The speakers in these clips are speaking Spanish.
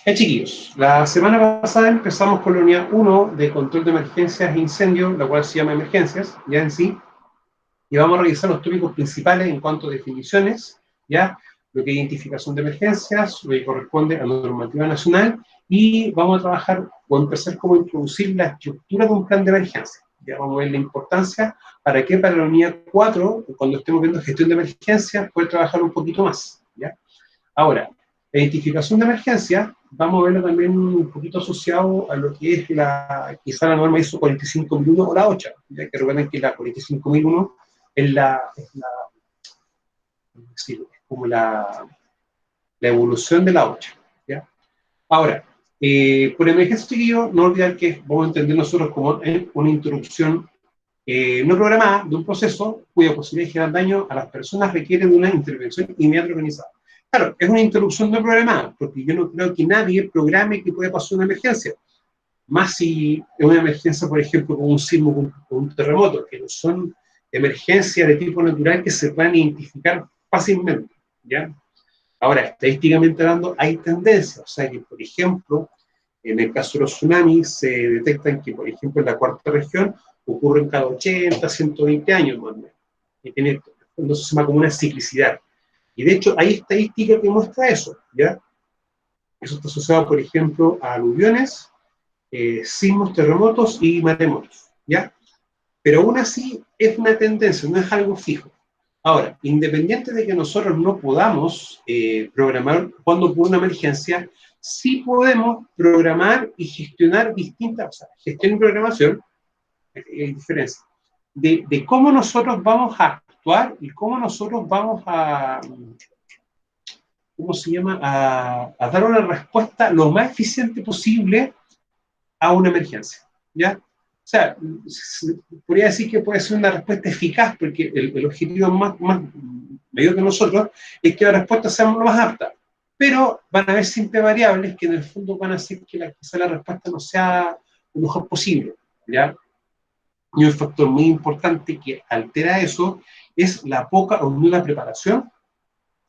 Chiquillos, la semana pasada empezamos con la unidad 1 de control de emergencias e incendios, la cual se llama emergencias, ya en sí, y vamos a revisar los tópicos principales en cuanto a definiciones, ya, lo que es identificación de emergencias, lo que corresponde a la normativa nacional, y vamos a trabajar o empezar como introducir la estructura de un plan de emergencia. Ya vamos a ver la importancia para que para la unidad 4, cuando estemos viendo gestión de emergencias, poder trabajar un poquito más, ¿ya? Ahora, la identificación de emergencia, vamos a verlo también un poquito asociado a lo que es quizá la norma ISO 45001 o la OCHA, ya que recuerden que la 45001 es como la evolución de la OCHA, ¿ya? Ahora, por emergencia, chiquillo, no olvidar que vamos a entender nosotros como una interrupción no programada de un proceso cuya posibilidad de generar daño a las personas requiere de una intervención inmediata y organizada. Claro, es una interrupción no programada, porque yo no creo que nadie programe que puede pasar una emergencia. Más si es una emergencia, por ejemplo, con un sismo, con un terremoto, que no son emergencias de tipo natural que se puedan identificar fácilmente, ¿ya? Ahora, estadísticamente hablando, hay tendencias, o sea que, por ejemplo, en el caso de los tsunamis, se detectan que, por ejemplo, en la cuarta región ocurren cada 80, 120 años más o menos. Entonces se llama como una ciclicidad. Y de hecho, hay estadística que muestra eso, ¿ya? Eso está asociado, por ejemplo, a aluviones, sismos, terremotos y maremotos, ¿ya? Pero aún así es una tendencia, no es algo fijo. Ahora, independiente de que nosotros no podamos programar cuando ocurre una emergencia, sí podemos programar y gestionar distintas, o sea, gestión y programación, hay diferencia, de cómo nosotros vamos a actuar y cómo nosotros vamos a, ¿cómo se llama?, a dar una respuesta lo más eficiente posible a una emergencia, ¿ya? O sea, podría decir que puede ser una respuesta eficaz, porque el objetivo más mayor de nosotros es que la respuesta sea lo más apta, pero van a haber siempre variables que en el fondo van a hacer que quizá la respuesta no sea lo mejor posible, ¿ya? Y un factor muy importante que altera eso es la poca o nula preparación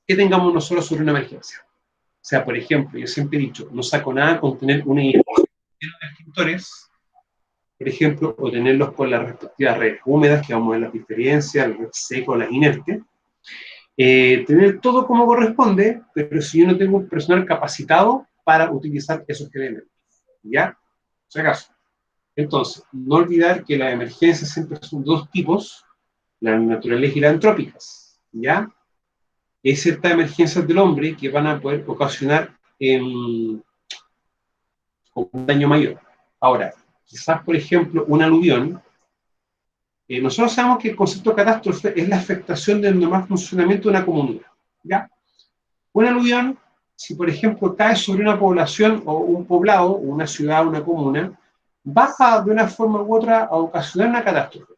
que tengamos nosotros sobre una emergencia. O sea, por ejemplo, yo siempre he dicho, no saco nada con tener una edificio lleno de extintores, por ejemplo, o tenerlos con las respectivas redes húmedas, que vamos a ver las diferencias, las redes secas, las inertes. Tener todo como corresponde, pero si yo no tengo un personal capacitado para utilizar esos elementos, ¿ya? Si acaso. Entonces, no olvidar que las emergencias siempre son dos tipos, las naturales y las antrópicas, ¿ya? Hay ciertas emergencias del hombre que van a poder ocasionar un daño mayor. Ahora, quizás, por ejemplo, un aluvión, nosotros sabemos que el concepto de catástrofe es la afectación del normal funcionamiento de una comunidad, ¿ya? Un aluvión, si por ejemplo cae sobre una población o un poblado, una ciudad, una comuna, va de una forma u otra a ocasionar una catástrofe.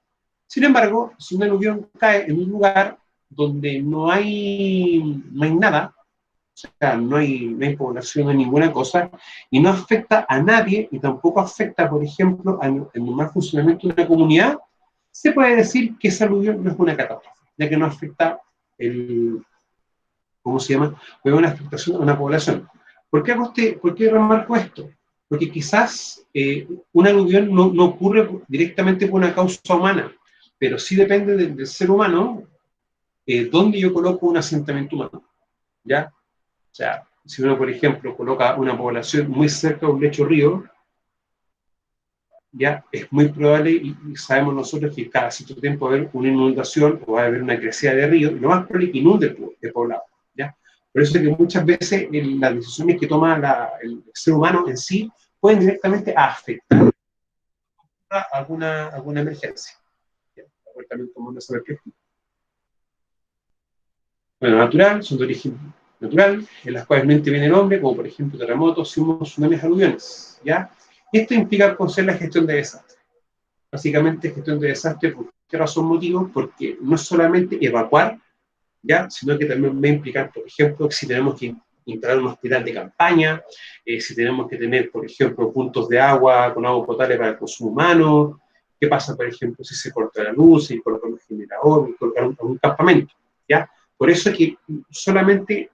Sin embargo, si un aluvión cae en un lugar donde no hay nada, o sea, no hay población, no hay ninguna cosa, y no afecta a nadie, y tampoco afecta, por ejemplo, al normal funcionamiento de una comunidad, se puede decir que esa aluvión no es una catástrofe, ya que no afecta ¿cómo se llama? Es una afectación a una población. ¿Por qué remarco esto? Porque quizás un aluvión no ocurre directamente por una causa humana, pero sí depende del ser humano dónde yo coloco un asentamiento humano, ¿ya? O sea, si uno, por ejemplo, coloca una población muy cerca de un lecho río, ya es muy probable, y sabemos nosotros que cada cierto tiempo va a haber una inundación o va a haber una crecida de río, y lo más probable es que inunde el poblado, ¿ya? Por eso es que muchas veces las decisiones que toma el ser humano en sí pueden directamente afectar a alguna emergencia. ¿Ya? También tomando esa perspectiva. Bueno, natural, son de origen natural, en las cuales no interviene el hombre, como por ejemplo terremotos, sismos, tsunamis, aluviones, ¿ya? Esto implica conocer la gestión de desastres. Básicamente gestión de desastres, ¿por qué razón, motivo? Porque no es solamente evacuar, ¿ya? Sino que también va a implicar, por ejemplo, si tenemos que instalar un hospital de campaña, si tenemos que tener, por ejemplo, puntos de agua con agua potable para el consumo humano, qué pasa, por ejemplo, si se corta la luz, si colocar un generador, si colocar un campamento, ¿ya? Por eso es que solamente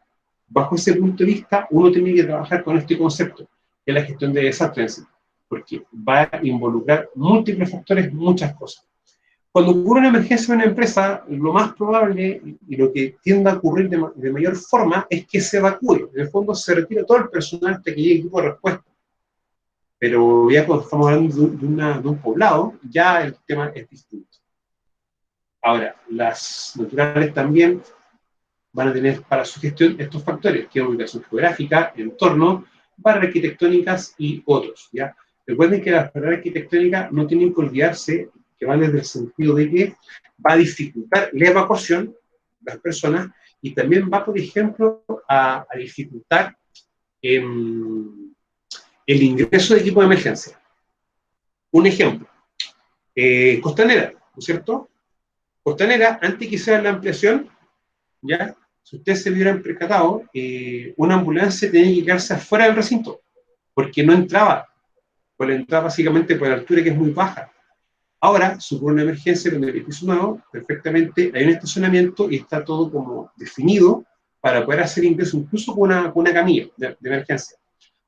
bajo ese punto de vista, uno tiene que trabajar con este concepto, que es la gestión de desastres, porque va a involucrar múltiples factores, muchas cosas. Cuando ocurre una emergencia en una empresa, lo más probable y lo que tiende a ocurrir de mayor forma es que se evacúe. En el fondo se retira todo el personal hasta que llegue el equipo de respuesta. Pero ya cuando estamos hablando de un poblado, ya el tema es distinto. Ahora, las naturales también van a tener para su gestión estos factores, que es ubicación geográfica, entorno, barreras arquitectónicas y otros, ¿ya? Recuerden que las barreras arquitectónicas no tienen que olvidarse que van desde el sentido de que va a dificultar la evacuación de las personas y también va, por ejemplo, a dificultar el ingreso de equipo de emergencia. Un ejemplo, Costanera, ¿no es cierto? Costanera, antes que sea la ampliación, ¿ya? Si ustedes se hubieran percatado, una ambulancia tenía que quedarse afuera del recinto, porque no entraba, pues entraba básicamente por la altura que es muy baja. Ahora, si ocurre una emergencia con el edificio nuevo, perfectamente hay un estacionamiento y está todo como definido para poder hacer ingreso incluso con una camilla de emergencia.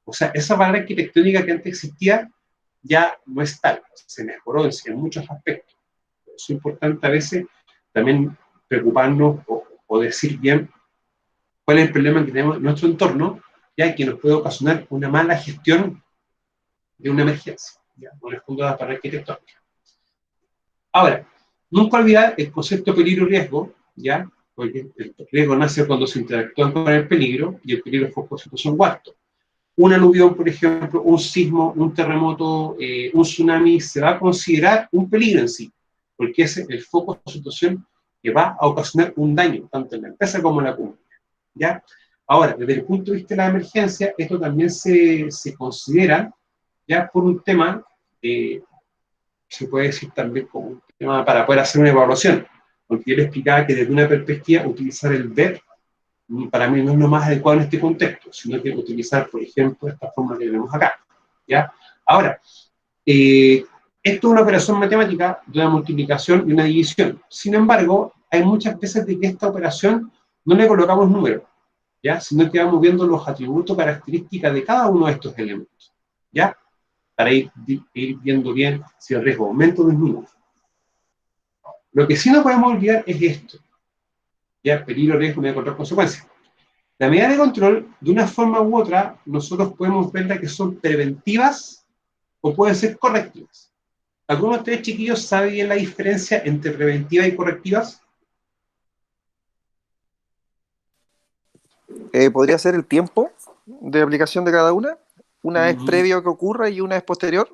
O sea, esa barrera arquitectónica que antes existía ya no es tal, se mejoró en muchos aspectos. Es importante a veces también preocuparnos o decir bien cuál es el problema que tenemos en nuestro entorno, ya que nos puede ocasionar una mala gestión de una emergencia, ¿ya? Con el fondo de la barrera arquitectónica. Ahora, nunca olvidar el concepto de peligro-riesgo, ¿ya? Porque el riesgo nace cuando se interactúa con el peligro y el peligro es foco de situación cuarto. Un aluvión, por ejemplo, un sismo, un terremoto, un tsunami, se va a considerar un peligro en sí, porque es el foco de situación que va a ocasionar un daño, tanto en la empresa como en la comunidad, ¿ya? Ahora, desde el punto de vista de la emergencia, esto también se considera, ya por un tema, se puede decir también como un tema para poder hacer una evaluación, porque yo le explicaba que desde una perspectiva, utilizar el ver para mí no es lo más adecuado en este contexto, sino que utilizar, por ejemplo, esta forma que tenemos acá, ¿ya? Ahora, esto es una operación matemática de una multiplicación y una división. Sin embargo, hay muchas veces de que esta operación no le colocamos números, ¿ya? Sino que vamos viendo los atributos, características de cada uno de estos elementos, ¿ya? Para ir viendo bien si el riesgo aumenta o disminuye. Lo que sí no podemos olvidar es esto, ¿ya? Peligro, riesgo, medio control, consecuencias. La medida de control, de una forma u otra, nosotros podemos verla que son preventivas o pueden ser correctivas. ¿Algunos de ustedes, chiquillos, saben la diferencia entre preventivas y correctivas? ¿Podría ser el tiempo de aplicación de cada una? ¿Una es Mm, previo a que ocurra y una es posterior?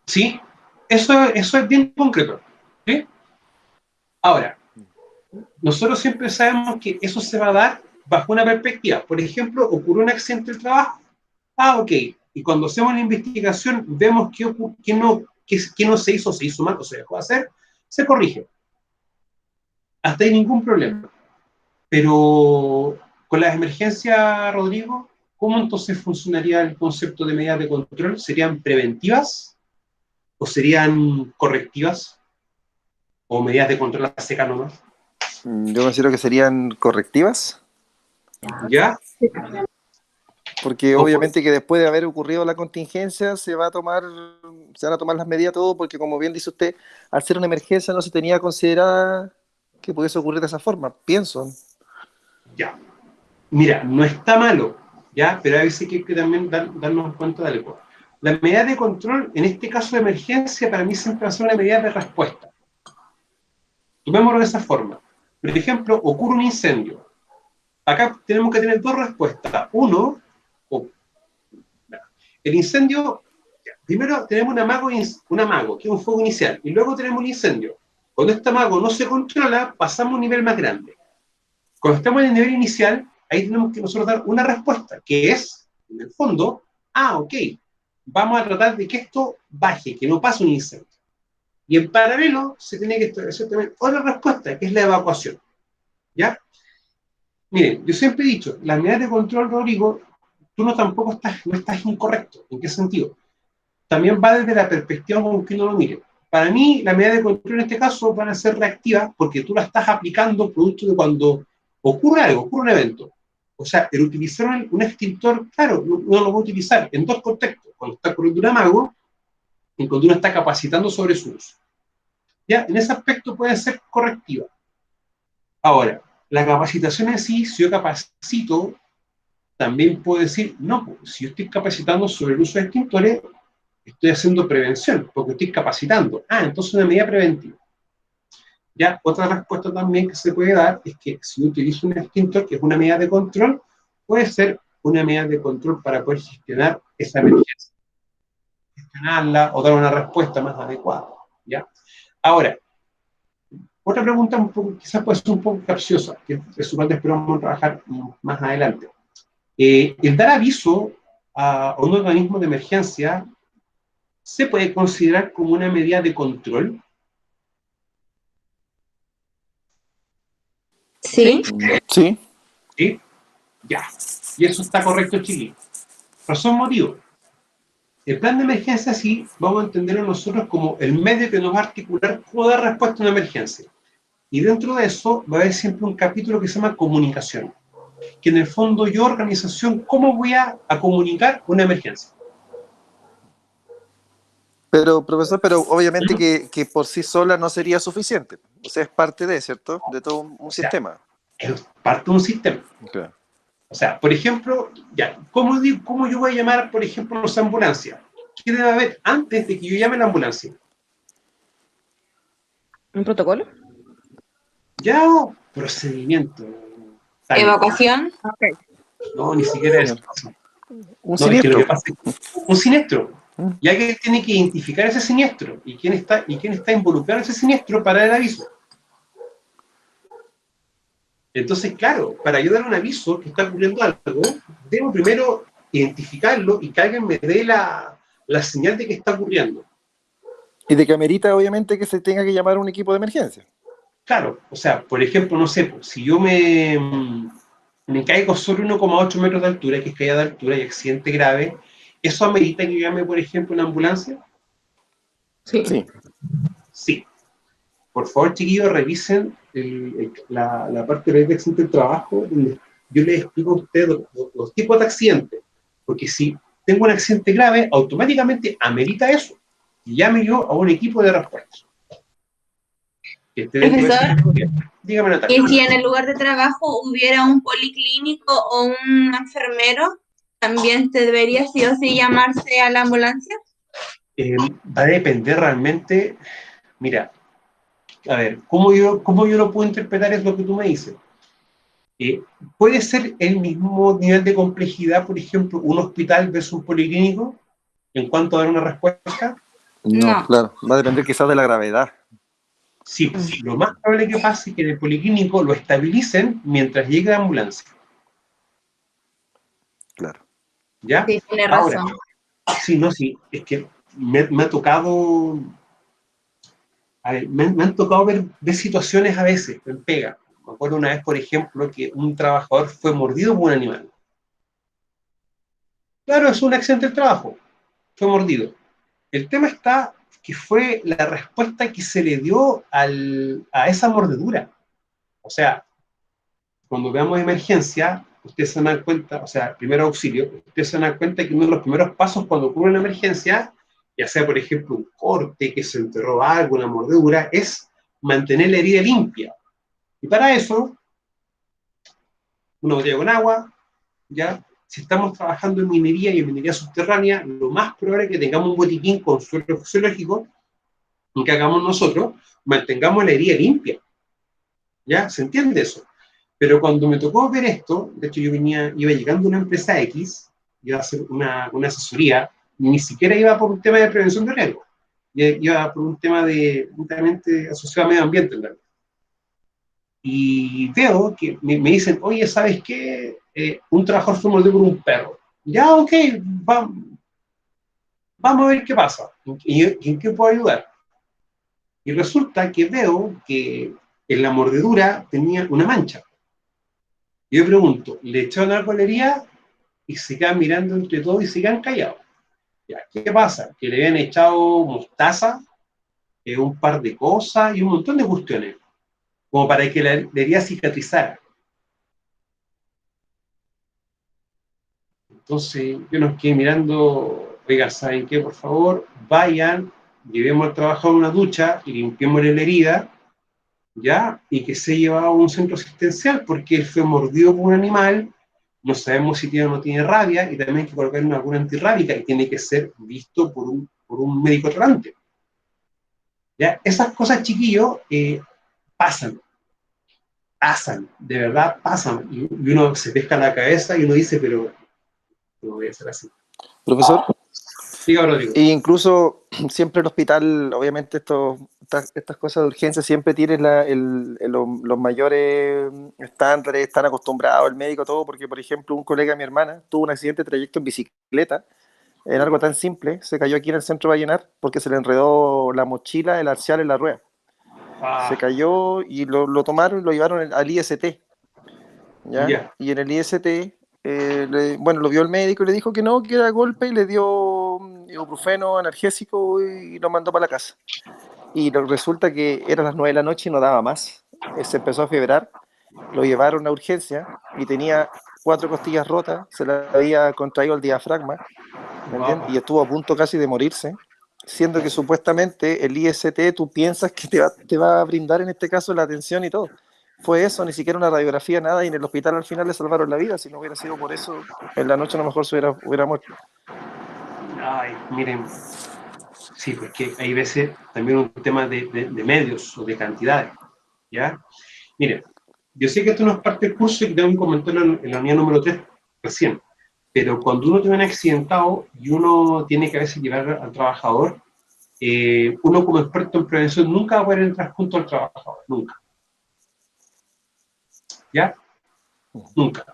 sí, eso es bien concreto, ¿sí? Ahora, nosotros siempre sabemos que eso se va a dar bajo una perspectiva. Por ejemplo, ocurrió un accidente del trabajo. Ah, ok. Y cuando hacemos la investigación, vemos que no se hizo mal o se dejó de hacer, se corrige. Hasta ahí ningún problema. Pero con las emergencias, Rodrigo, ¿cómo entonces funcionaría el concepto de medidas de control? ¿Serían preventivas o serían correctivas o medidas de control a seca nomás? Yo considero que serían correctivas, ¿Ya? porque O por- obviamente que después de haber ocurrido la contingencia se van a tomar las medidas todo, porque como bien dice usted, al ser una emergencia no se tenía considerada que pudiese ocurrir de esa forma, pienso. ya. Mira, no está malo, ¿ya? Pero a veces hay que también darnos cuenta de algo. La medida de control, en este caso de emergencia, para mí siempre va a ser una medida de respuesta. Tomémoslo de esa forma. Por ejemplo, ocurre un incendio. Acá tenemos que tener dos respuestas. Uno, el incendio, primero tenemos un amago, que es un fuego inicial, y luego tenemos un incendio. Cuando este amago no se controla, pasamos a un nivel más grande. Cuando estamos en el nivel inicial, ahí tenemos que nosotros dar una respuesta, que es, en el fondo, ok, vamos a tratar de que esto baje, que no pase un incendio. Y en paralelo, se tiene que establecer también otra respuesta, que es la evacuación. ¿Ya? Miren, yo siempre he dicho, las medidas de control, Rodrigo, tú no estás incorrecto. ¿En qué sentido? También va desde la perspectiva con que uno lo mire. Para mí, las medidas de control en este caso van a ser reactivas porque tú la estás aplicando producto de cuando ocurre algo, ocurre un evento. O sea, el utilizar un extintor, claro, uno lo va a utilizar en dos contextos. Cuando está corriendo un amago y cuando uno está capacitando sobre su uso. ¿Ya? En ese aspecto puede ser correctiva. Ahora, la capacitación en sí, si yo capacito, también puedo decir, no, pues, si yo estoy capacitando sobre el uso de extintores, estoy haciendo prevención, porque estoy capacitando. Ah, entonces una medida preventiva. Ya, otra respuesta también que se puede dar es que si yo utilizo un extintor, que es una medida de control, puede ser una medida de control para poder gestionar esa emergencia, gestionarla o dar una respuesta más adecuada. ¿Ya? Ahora, otra pregunta un poco, quizás puede ser un poco capciosa, que es su parte esperamos trabajar más adelante. El dar aviso a un organismo de emergencia se puede considerar como una medida de control. Sí. Sí. ¿Sí? Ya. Y eso está correcto, chiquillos. Razón, motivo. El plan de emergencia sí vamos a entenderlo nosotros como el medio que nos va a articular cómo dar respuesta a una emergencia. Y dentro de eso va a haber siempre un capítulo que se llama comunicación. Que en el fondo yo, organización, ¿cómo voy a comunicar una emergencia? Pero, profesor, pero obviamente que por sí sola no sería suficiente. O sea, es parte de, ¿cierto? De todo un sistema. Es parte de un sistema. Okay. O sea, por ejemplo, ya, ¿cómo yo voy a llamar, por ejemplo, a las ambulancias? ¿Qué debe haber antes de que yo llame a la ambulancia? ¿Un protocolo? Ya, procedimiento. ¿Evacuación? Ok. No, ni siquiera eso. Un No, es que lo siniestro. que pasa es un siniestro. Y alguien tiene que identificar ese siniestro y quién está involucrado en ese siniestro para dar el aviso. Entonces, claro, para yo dar un aviso que está ocurriendo algo, debo primero identificarlo y que alguien me dé la señal de que está ocurriendo. Y de que amerita, obviamente, que se tenga que llamar a un equipo de emergencia. Claro, o sea, por ejemplo, no sé, si yo me caigo sobre 1,8 metros de altura, que es caída de altura y accidente grave, ¿eso amerita que llame, por ejemplo, una ambulancia? Sí. Sí. Sí. Por favor, chiquillos, revisen la parte de de accidente del trabajo, donde yo les explico a ustedes los tipos de accidentes. Porque si tengo un accidente grave, automáticamente amerita eso. Y llame yo a un equipo de respuesta. Que esté dentro de esa Profesor, categoría. Dígame, Natalia. ¿y si en el lugar de trabajo hubiera un policlínico o un enfermero, también te debería sí o sí llamarse a la ambulancia? Va a depender realmente. Mira, a ver, ¿cómo yo lo puedo interpretar? Es lo que tú me dices. ¿Puede ser el mismo nivel de complejidad, por ejemplo, un hospital versus un policlínico en cuanto a dar una respuesta? No, claro. Va a depender quizás de la gravedad. Sí, lo más probable que pase es que en el policlínico lo estabilicen mientras llegue la ambulancia. Claro. ¿Ya? Sí, tiene Ahora, razón. sí, es que me ha tocado, a ver, me han tocado ver situaciones a veces, me pega. Me acuerdo una vez, por ejemplo, que un trabajador fue mordido por un animal. Claro, es un accidente del trabajo, fue mordido. El tema está que fue la respuesta que se le dio a esa mordedura. O sea, cuando veamos emergencia, ustedes se dan cuenta, o sea, primer auxilio, ustedes se dan cuenta que uno de los primeros pasos cuando ocurre una emergencia, ya sea, por ejemplo, un corte, que se enterró algo, una mordedura, es mantener la herida limpia. Y para eso, una botella con agua, ya, si estamos trabajando en minería y en minería subterránea, lo más probable es que tengamos un botiquín con suelo fisiológico y que hagamos nosotros, mantengamos la herida limpia. ¿Ya? ¿Se entiende eso? Pero cuando me tocó ver esto, de hecho yo iba llegando a una empresa X, iba a hacer una asesoría, ni siquiera iba por un tema de prevención de riesgo, iba por un tema netamente asociado a medio ambiente, ¿verdad? Y veo que me dicen, oye, ¿sabes qué? Un trabajador fue mordido por un perro. Ya, ok, vamos a ver qué pasa. ¿Y en qué puedo ayudar? Y resulta que veo que en la mordedura tenía una mancha. Y yo pregunto, ¿le echaron algo a la herida? Y se quedan mirando entre todos y se quedan callados. Ya, ¿qué pasa? Que le habían echado mostaza, un par de cosas y un montón de cuestiones, como para que la herida cicatrizara. Entonces yo nos quedé mirando, oiga, ¿saben qué? Por favor, vayan, llevemos al trabajador una ducha y limpiémosle la herida, ¿ya? Y que se lleva a un centro asistencial porque él fue mordido por un animal, no sabemos si tiene o no tiene rabia, y también hay que colocarle una vacuna antirrábica y tiene que ser visto por un médico tratante. ¿Ya? Esas cosas, chiquillos, pasan, de verdad pasan, y uno se pesca la cabeza y uno dice, pero no voy a ser así. Profesor, Diga, Rodrigo. e incluso siempre el hospital, obviamente estas cosas de urgencia siempre tienen los mayores estándares, están acostumbrados el médico, todo, porque por ejemplo un colega de mi hermana tuvo un accidente de trayecto en bicicleta, en algo tan simple, se cayó aquí en el centro de Vallenar porque se le enredó la mochila, el arcial en la rueda. Se cayó y lo tomaron y lo llevaron al IST, ¿ya? Yeah. Y en el IST, bueno, lo vio el médico y le dijo que no, que era golpe, y le dio ibuprofeno, analgésico, y lo mandó para la casa. Y resulta que eran las 9 de la noche y no daba más. Se empezó a febrar, lo llevaron a urgencia y tenía 4 costillas rotas, se le había contraído el diafragma, ¿me entiendes? Y estuvo a punto casi de morirse, siendo que supuestamente el IST tú piensas que te va a brindar en este caso la atención y todo. Fue eso, ni siquiera una radiografía, nada, y en el hospital al final le salvaron la vida. Si no hubiera sido por eso, en la noche a lo mejor se hubiera muerto. Ay, miren, sí, porque hay veces también un tema de medios o de cantidades, ¿ya? Miren, yo sé que esto no es parte del curso y que tengo un comentario en la unidad número 3 recién, pero cuando uno tiene un accidentado y uno tiene que a veces llevar al trabajador, uno como experto en prevención nunca va a poder entrar junto al trabajador, nunca. ¿Ya? Nunca.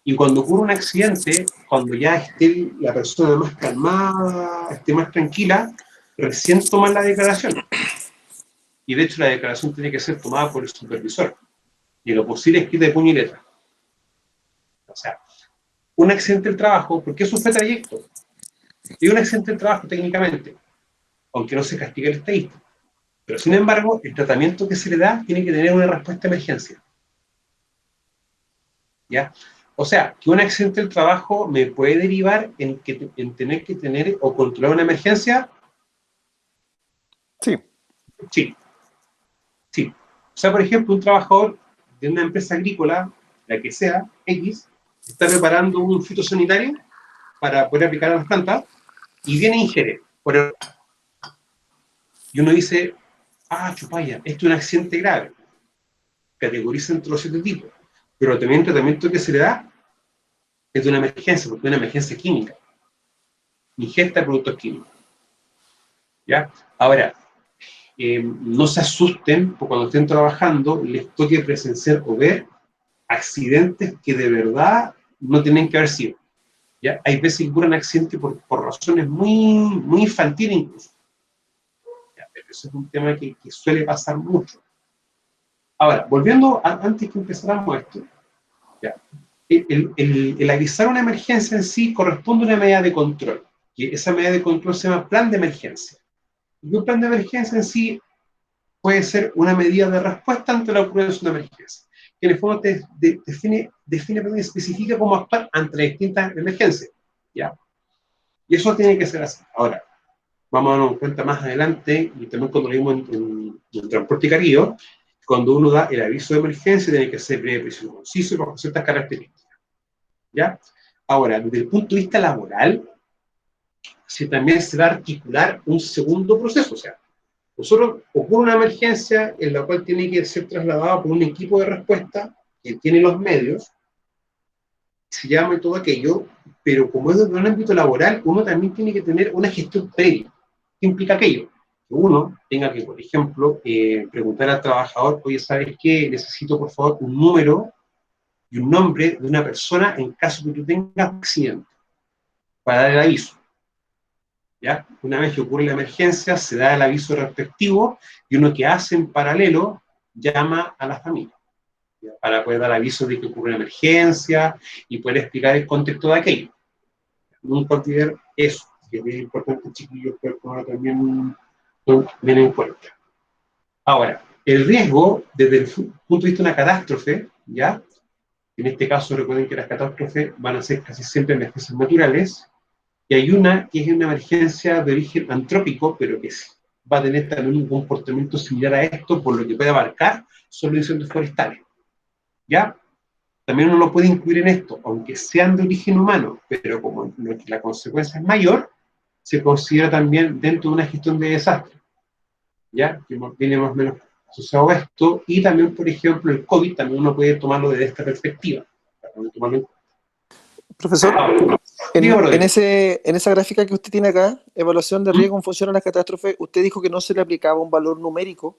Y cuando ocurre un accidente, cuando ya esté la persona más calmada, esté más tranquila, recién toman la declaración. Y de hecho la declaración tiene que ser tomada por el supervisor. Y lo posible escrita de puño y letra. O sea, un accidente del trabajo, ¿por qué eso fue trayecto? Y un accidente del trabajo técnicamente, aunque no se castigue el estadista. Pero sin embargo, el tratamiento que se le da tiene que tener una respuesta de emergencia. ¿Ya? O sea, que un accidente del trabajo me puede derivar en tener que tener o controlar una emergencia. Sí. Sí. Sí. O sea, por ejemplo, un trabajador de una empresa agrícola, la que sea, X, está preparando un fitosanitario para poder aplicar a las plantas y viene ingiere. Y uno dice, chupaya, esto es un accidente grave. Categoriza entre los 7 tipos. Pero también el tratamiento que se le da es de una emergencia, porque es una emergencia química. Ingesta de productos químicos. ¿Ya? Ahora, no se asusten porque cuando estén trabajando les toque presenciar o ver accidentes que de verdad no tienen que haber sido. ¿Ya? Hay veces que ocurren accidentes por razones muy infantiles incluso. ¿Ya? Pero eso es un tema que suele pasar mucho. Ahora, volviendo antes que empezáramos esto, ¿ya? El avisar una emergencia en sí corresponde a una medida de control. Y esa medida de control se llama plan de emergencia. Y un plan de emergencia en sí puede ser una medida de respuesta ante la ocurrencia de una emergencia, que en el fondo define y especifica cómo actuar ante las distintas emergencias. ¿Ya? Y eso tiene que ser así. Ahora, vamos a darnos cuenta más adelante, y también cuando lo vimos en transporte y carrillo, cuando uno da el aviso de emergencia, tiene que ser breve, preciso, conciso y bajo ciertas características. ¿Ya? Ahora, desde el punto de vista laboral, también se va a articular un segundo proceso. O sea, nosotros ocurre una emergencia en la cual tiene que ser trasladada por un equipo de respuesta que tiene los medios, se llama y todo aquello, pero como es de un ámbito laboral, uno también tiene que tener una gestión previa. ¿Qué implica aquello? Que uno tenga que, por ejemplo, preguntar al trabajador, oye, ¿sabes qué? Necesito, por favor, un número y un nombre de una persona en caso de que tú tengas un accidente, para dar el aviso. ¿Ya? Una vez que ocurre la emergencia, se da el aviso respectivo y uno que hace en paralelo llama a la familia, ¿ya? Para poder dar aviso de que ocurre una emergencia y poder explicar el contexto de aquello. Nunca olvidar eso, que es muy importante, chiquillos, que también viene en cuenta. Ahora, el riesgo, desde el punto de vista de una catástrofe, ¿ya? En este caso, recuerden que las catástrofes van a ser casi siempre emergencias naturales, y hay una que es una emergencia de origen antrópico, pero que va a tener también un comportamiento similar a esto, por lo que puede abarcar solo incendios forestales. ¿Ya? También uno lo puede incluir en esto, aunque sean de origen humano, pero como la consecuencia es mayor, se considera también dentro de una gestión de desastre. ¿Ya? Que viene más o menos asociado a esto, y también, por ejemplo, el COVID, también uno puede tomarlo desde esta perspectiva. Profesor, en esa gráfica que usted tiene acá, evaluación de riesgo en función a las catástrofes, usted dijo que no se le aplicaba un valor numérico.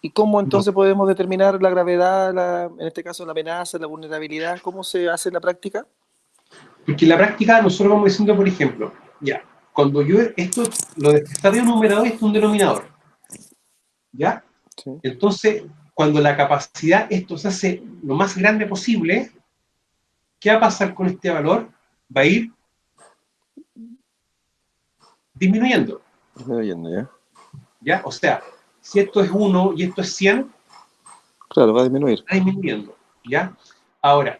¿Y cómo entonces podemos determinar la gravedad, en este caso la amenaza, la vulnerabilidad? ¿Cómo se hace en la práctica? Porque en la práctica nosotros vamos diciendo, por ejemplo, ya, cuando yo esto, lo de que está de un numerador es un denominador. ¿Ya? Sí. Entonces, cuando la capacidad, esto se hace lo más grande posible, ¿qué va a pasar con este valor? Va a ir disminuyendo. Disminuyendo, ¿ya? ¿Ya? O sea, si esto es 1 y esto es 100, claro, va a disminuir. Va disminuyendo, ¿ya? Ahora,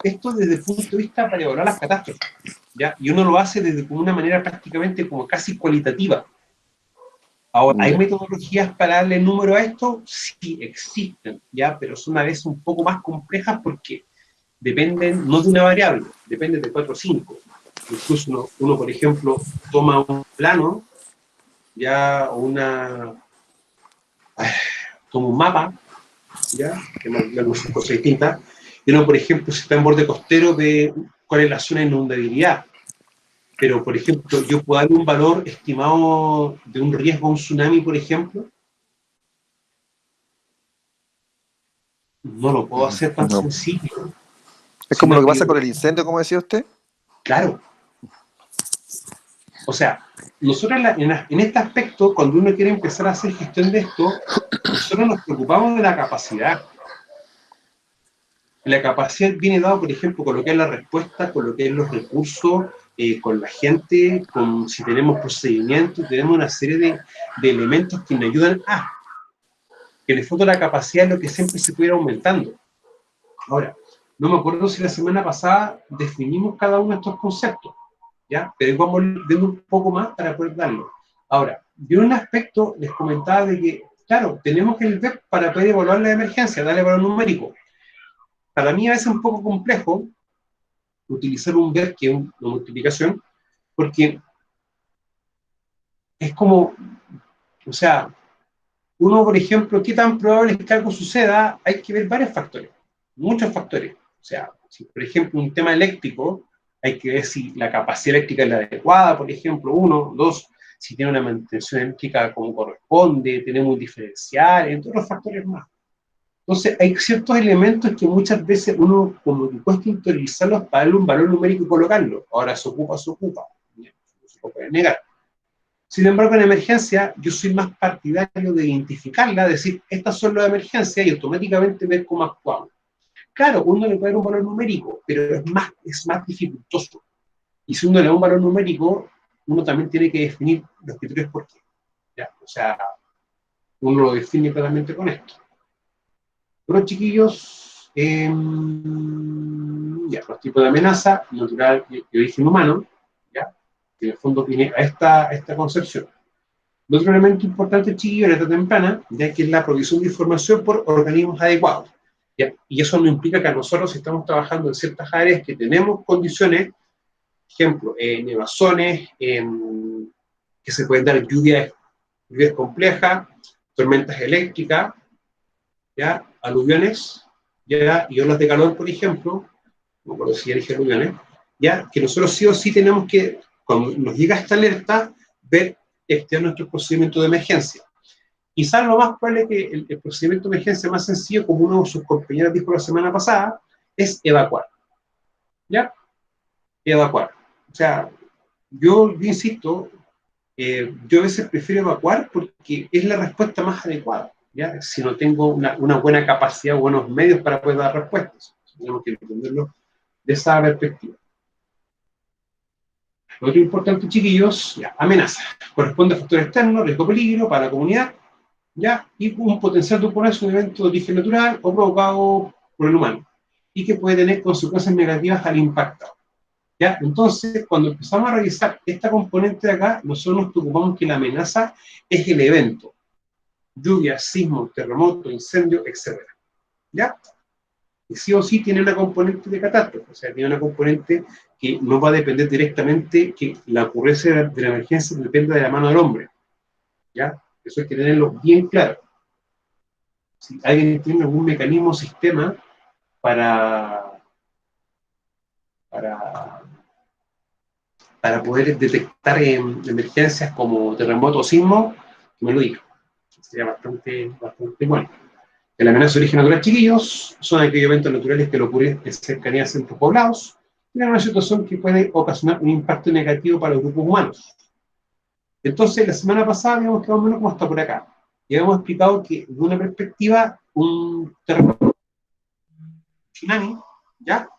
esto desde el punto de vista para evaluar las catástrofes, ¿ya? Y uno lo hace desde una manera prácticamente como casi cualitativa. Ahora, ¿hay metodologías para darle número a esto? Sí, existen, ¿ya? Pero son a veces un poco más complejas porque dependen, no de una variable, dependen de 4 o 5. Incluso uno, por ejemplo, toma un plano, ya, o toma un mapa, ya, que no son cosas distintas, y uno, por ejemplo, si está en borde costero, ve cuál es la zona de inundabilidad. Pero, por ejemplo, yo puedo darle un valor estimado de un riesgo a un tsunami, por ejemplo. No lo puedo hacer tan sencillo. Es como lo que pasa con el incendio, como decía usted. Claro. O sea, nosotros en este aspecto, cuando uno quiere empezar a hacer gestión de esto, nosotros nos preocupamos de la capacidad. La capacidad viene dada, por ejemplo, con lo que es la respuesta, con lo que es los recursos, con la gente, con si tenemos procedimientos, tenemos una serie de elementos que nos ayudan a que en el fondo la capacidad es lo que siempre se puede ir aumentando. Ahora, no me acuerdo si la semana pasada definimos cada uno de estos conceptos, ¿ya? Pero vamos viendo un poco más para poder darlo. Ahora, yo en un aspecto les comentaba de que, claro, tenemos el VEP para poder evaluar la emergencia, darle valor numérico. Para mí a veces es un poco complejo utilizar un VEP, que es una multiplicación, porque es como, o sea, uno, por ejemplo, qué tan probable es que algo suceda, hay que ver varios factores, muchos factores. O sea, si por ejemplo un tema eléctrico, hay que ver si la capacidad eléctrica es la adecuada, por ejemplo, 1, 2, si tiene una mantención eléctrica como corresponde, tenemos un diferencial, entre otros factores más. Entonces, hay ciertos elementos que muchas veces uno como que cuesta interiorizarlos para darle un valor numérico y colocarlo. Ahora, se ocupa, no se puede negar. Sin embargo, en emergencia, yo soy más partidario de identificarla, decir, estas son las emergencias y automáticamente ver cómo actuamos. Claro, uno le puede dar un valor numérico, pero es más dificultoso. Y si uno le da un valor numérico, uno también tiene que definir los criterios por qué. ¿Ya? O sea, uno lo define claramente con esto. Bueno, chiquillos, ya, los tipos de amenaza, natural y origen humano, ya, que en el fondo tiene a esta concepción. Otro elemento importante, chiquillos, en esta temprana, ya que es la provisión de información por organismos adecuados. ¿Ya? Y eso no implica que a nosotros, si estamos trabajando en ciertas áreas que tenemos condiciones, ejemplo, nevazones, que se pueden dar lluvias complejas, tormentas eléctricas, ¿ya? Aluviones, ¿ya? Y olas de calor, por ejemplo, no recuerdo si ya dije aluviones, ¿ya? Que nosotros sí o sí tenemos que, cuando nos llega esta alerta, ver nuestro procedimiento de emergencia. Quizás lo más probable es que el procedimiento de emergencia más sencillo, como uno de sus compañeros dijo la semana pasada, es evacuar. ¿Ya? Evacuar. O sea, yo insisto, yo a veces prefiero evacuar porque es la respuesta más adecuada, ¿ya? Si no tengo una buena capacidad o buenos medios para poder dar respuestas. Tenemos que entenderlo de esa perspectiva. Lo otro importante, chiquillos, ya, amenaza. Corresponde a factores externos, riesgo peligro para la comunidad, ¿ya? Y un potencial de oponerse a un evento de origen natural o provocado por el humano. y que puede tener consecuencias negativas al impactado. ¿Ya? Entonces, cuando empezamos a revisar esta componente de acá, nosotros nos preocupamos que la amenaza es el evento. Lluvia, sismo, terremoto, incendio, etc. ¿Ya? Y sí o sí tiene una componente de catástrofe, o sea, tiene una componente que no va a depender directamente, que la ocurrencia de la emergencia dependa de la mano del hombre. ¿Ya? Eso hay que tenerlo bien claro. Si alguien tiene algún mecanismo o sistema para poder detectar emergencias como terremoto o sismo, que me lo diga. Sería bastante bueno. La amenaza de origen natural, chiquillos, son aquellos eventos naturales que le ocurren en cercanías de centros poblados y en una situación que puede ocasionar un impacto negativo para los grupos humanos. Entonces, la semana pasada habíamos quedado menos como hasta por acá. Y habíamos explicado que, de una perspectiva, un terremoto, un tsunami, ¿ya?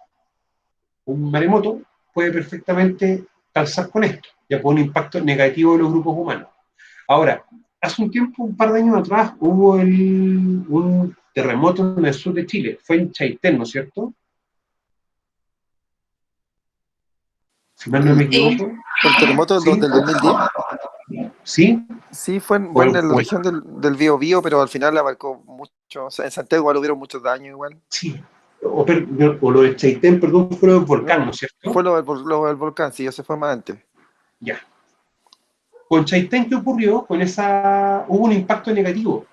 Un maremoto, puede perfectamente calzar con esto, ya por un impacto negativo de los grupos humanos. Ahora, hace un tiempo, un par de años atrás, hubo un terremoto en el sur de Chile, fue en Chaitén, ¿no es cierto? Si mal no me equivoco. ¿El terremoto ¿Sí? del 2010? ¿Sí? Sí, fue en la región del Biobío, pero al final abarcó mucho. O sea, en Santiago igual hubieron muchos daños igual. Sí. O lo de Chaitén, perdón, fue lo del volcán, ¿no es cierto? Fue lo del volcán, sí, ese fue más antes. Ya. Con Chaitén, ¿qué ocurrió? Hubo un impacto negativo,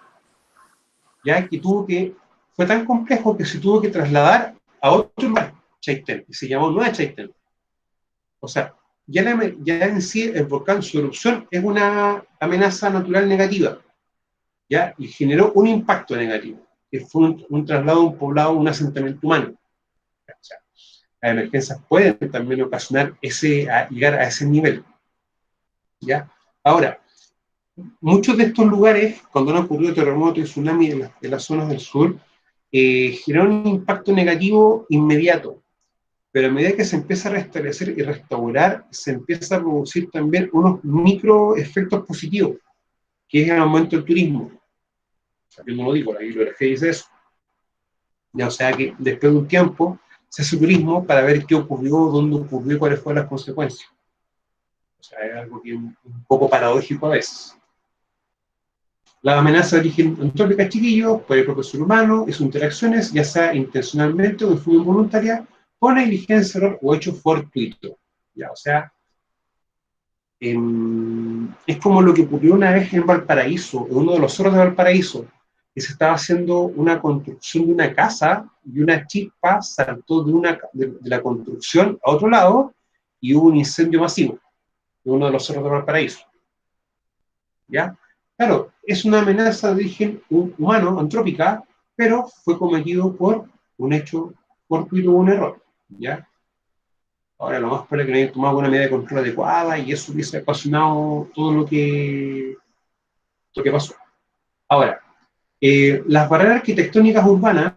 ya que fue tan complejo que se tuvo que trasladar a otro lugar, Chaitén, y se llamó Nueva Chaitén. O sea, ya en sí el volcán, su erupción, es una amenaza natural negativa, ¿ya? Y generó un impacto negativo, que fue un traslado a un poblado, un asentamiento humano. O sea, las emergencias pueden también ocasionar llegar a ese nivel, ¿ya? Ahora, muchos de estos lugares, cuando han ocurrido terremotos y tsunamis en las zonas del sur, generaron un impacto negativo inmediato, pero a medida que se empieza a restablecer y restaurar, se empieza a producir también unos micro efectos positivos, que es el aumento del turismo. O sea, yo no lo digo, la bibliografía dice eso. Ya, o sea que después de un tiempo se hace turismo para ver qué ocurrió, dónde ocurrió y cuáles fueron las consecuencias. O sea, es algo que es un poco paradójico a veces. La amenaza de origen antrópica, chiquillos, por el propio ser humano y sus interacciones, ya sea intencionalmente o de forma involuntaria, por negligencia, error o hecho fortuito. Ya, o sea, es como lo que ocurrió una vez en Valparaíso, en uno de los cerros de Valparaíso, que se estaba haciendo una construcción de una casa y una chispa saltó de la construcción a otro lado y hubo un incendio masivo en uno de los cerros de Valparaíso. ¿Ya? Claro, es una amenaza de origen humano, antrópica, pero fue cometido por un hecho fortuito o un error. ¿Ya? Ahora, lo más probable es que no hayan tomado una medida de control adecuada y eso hubiese ocasionado todo lo que pasó. Ahora, las barreras arquitectónicas urbanas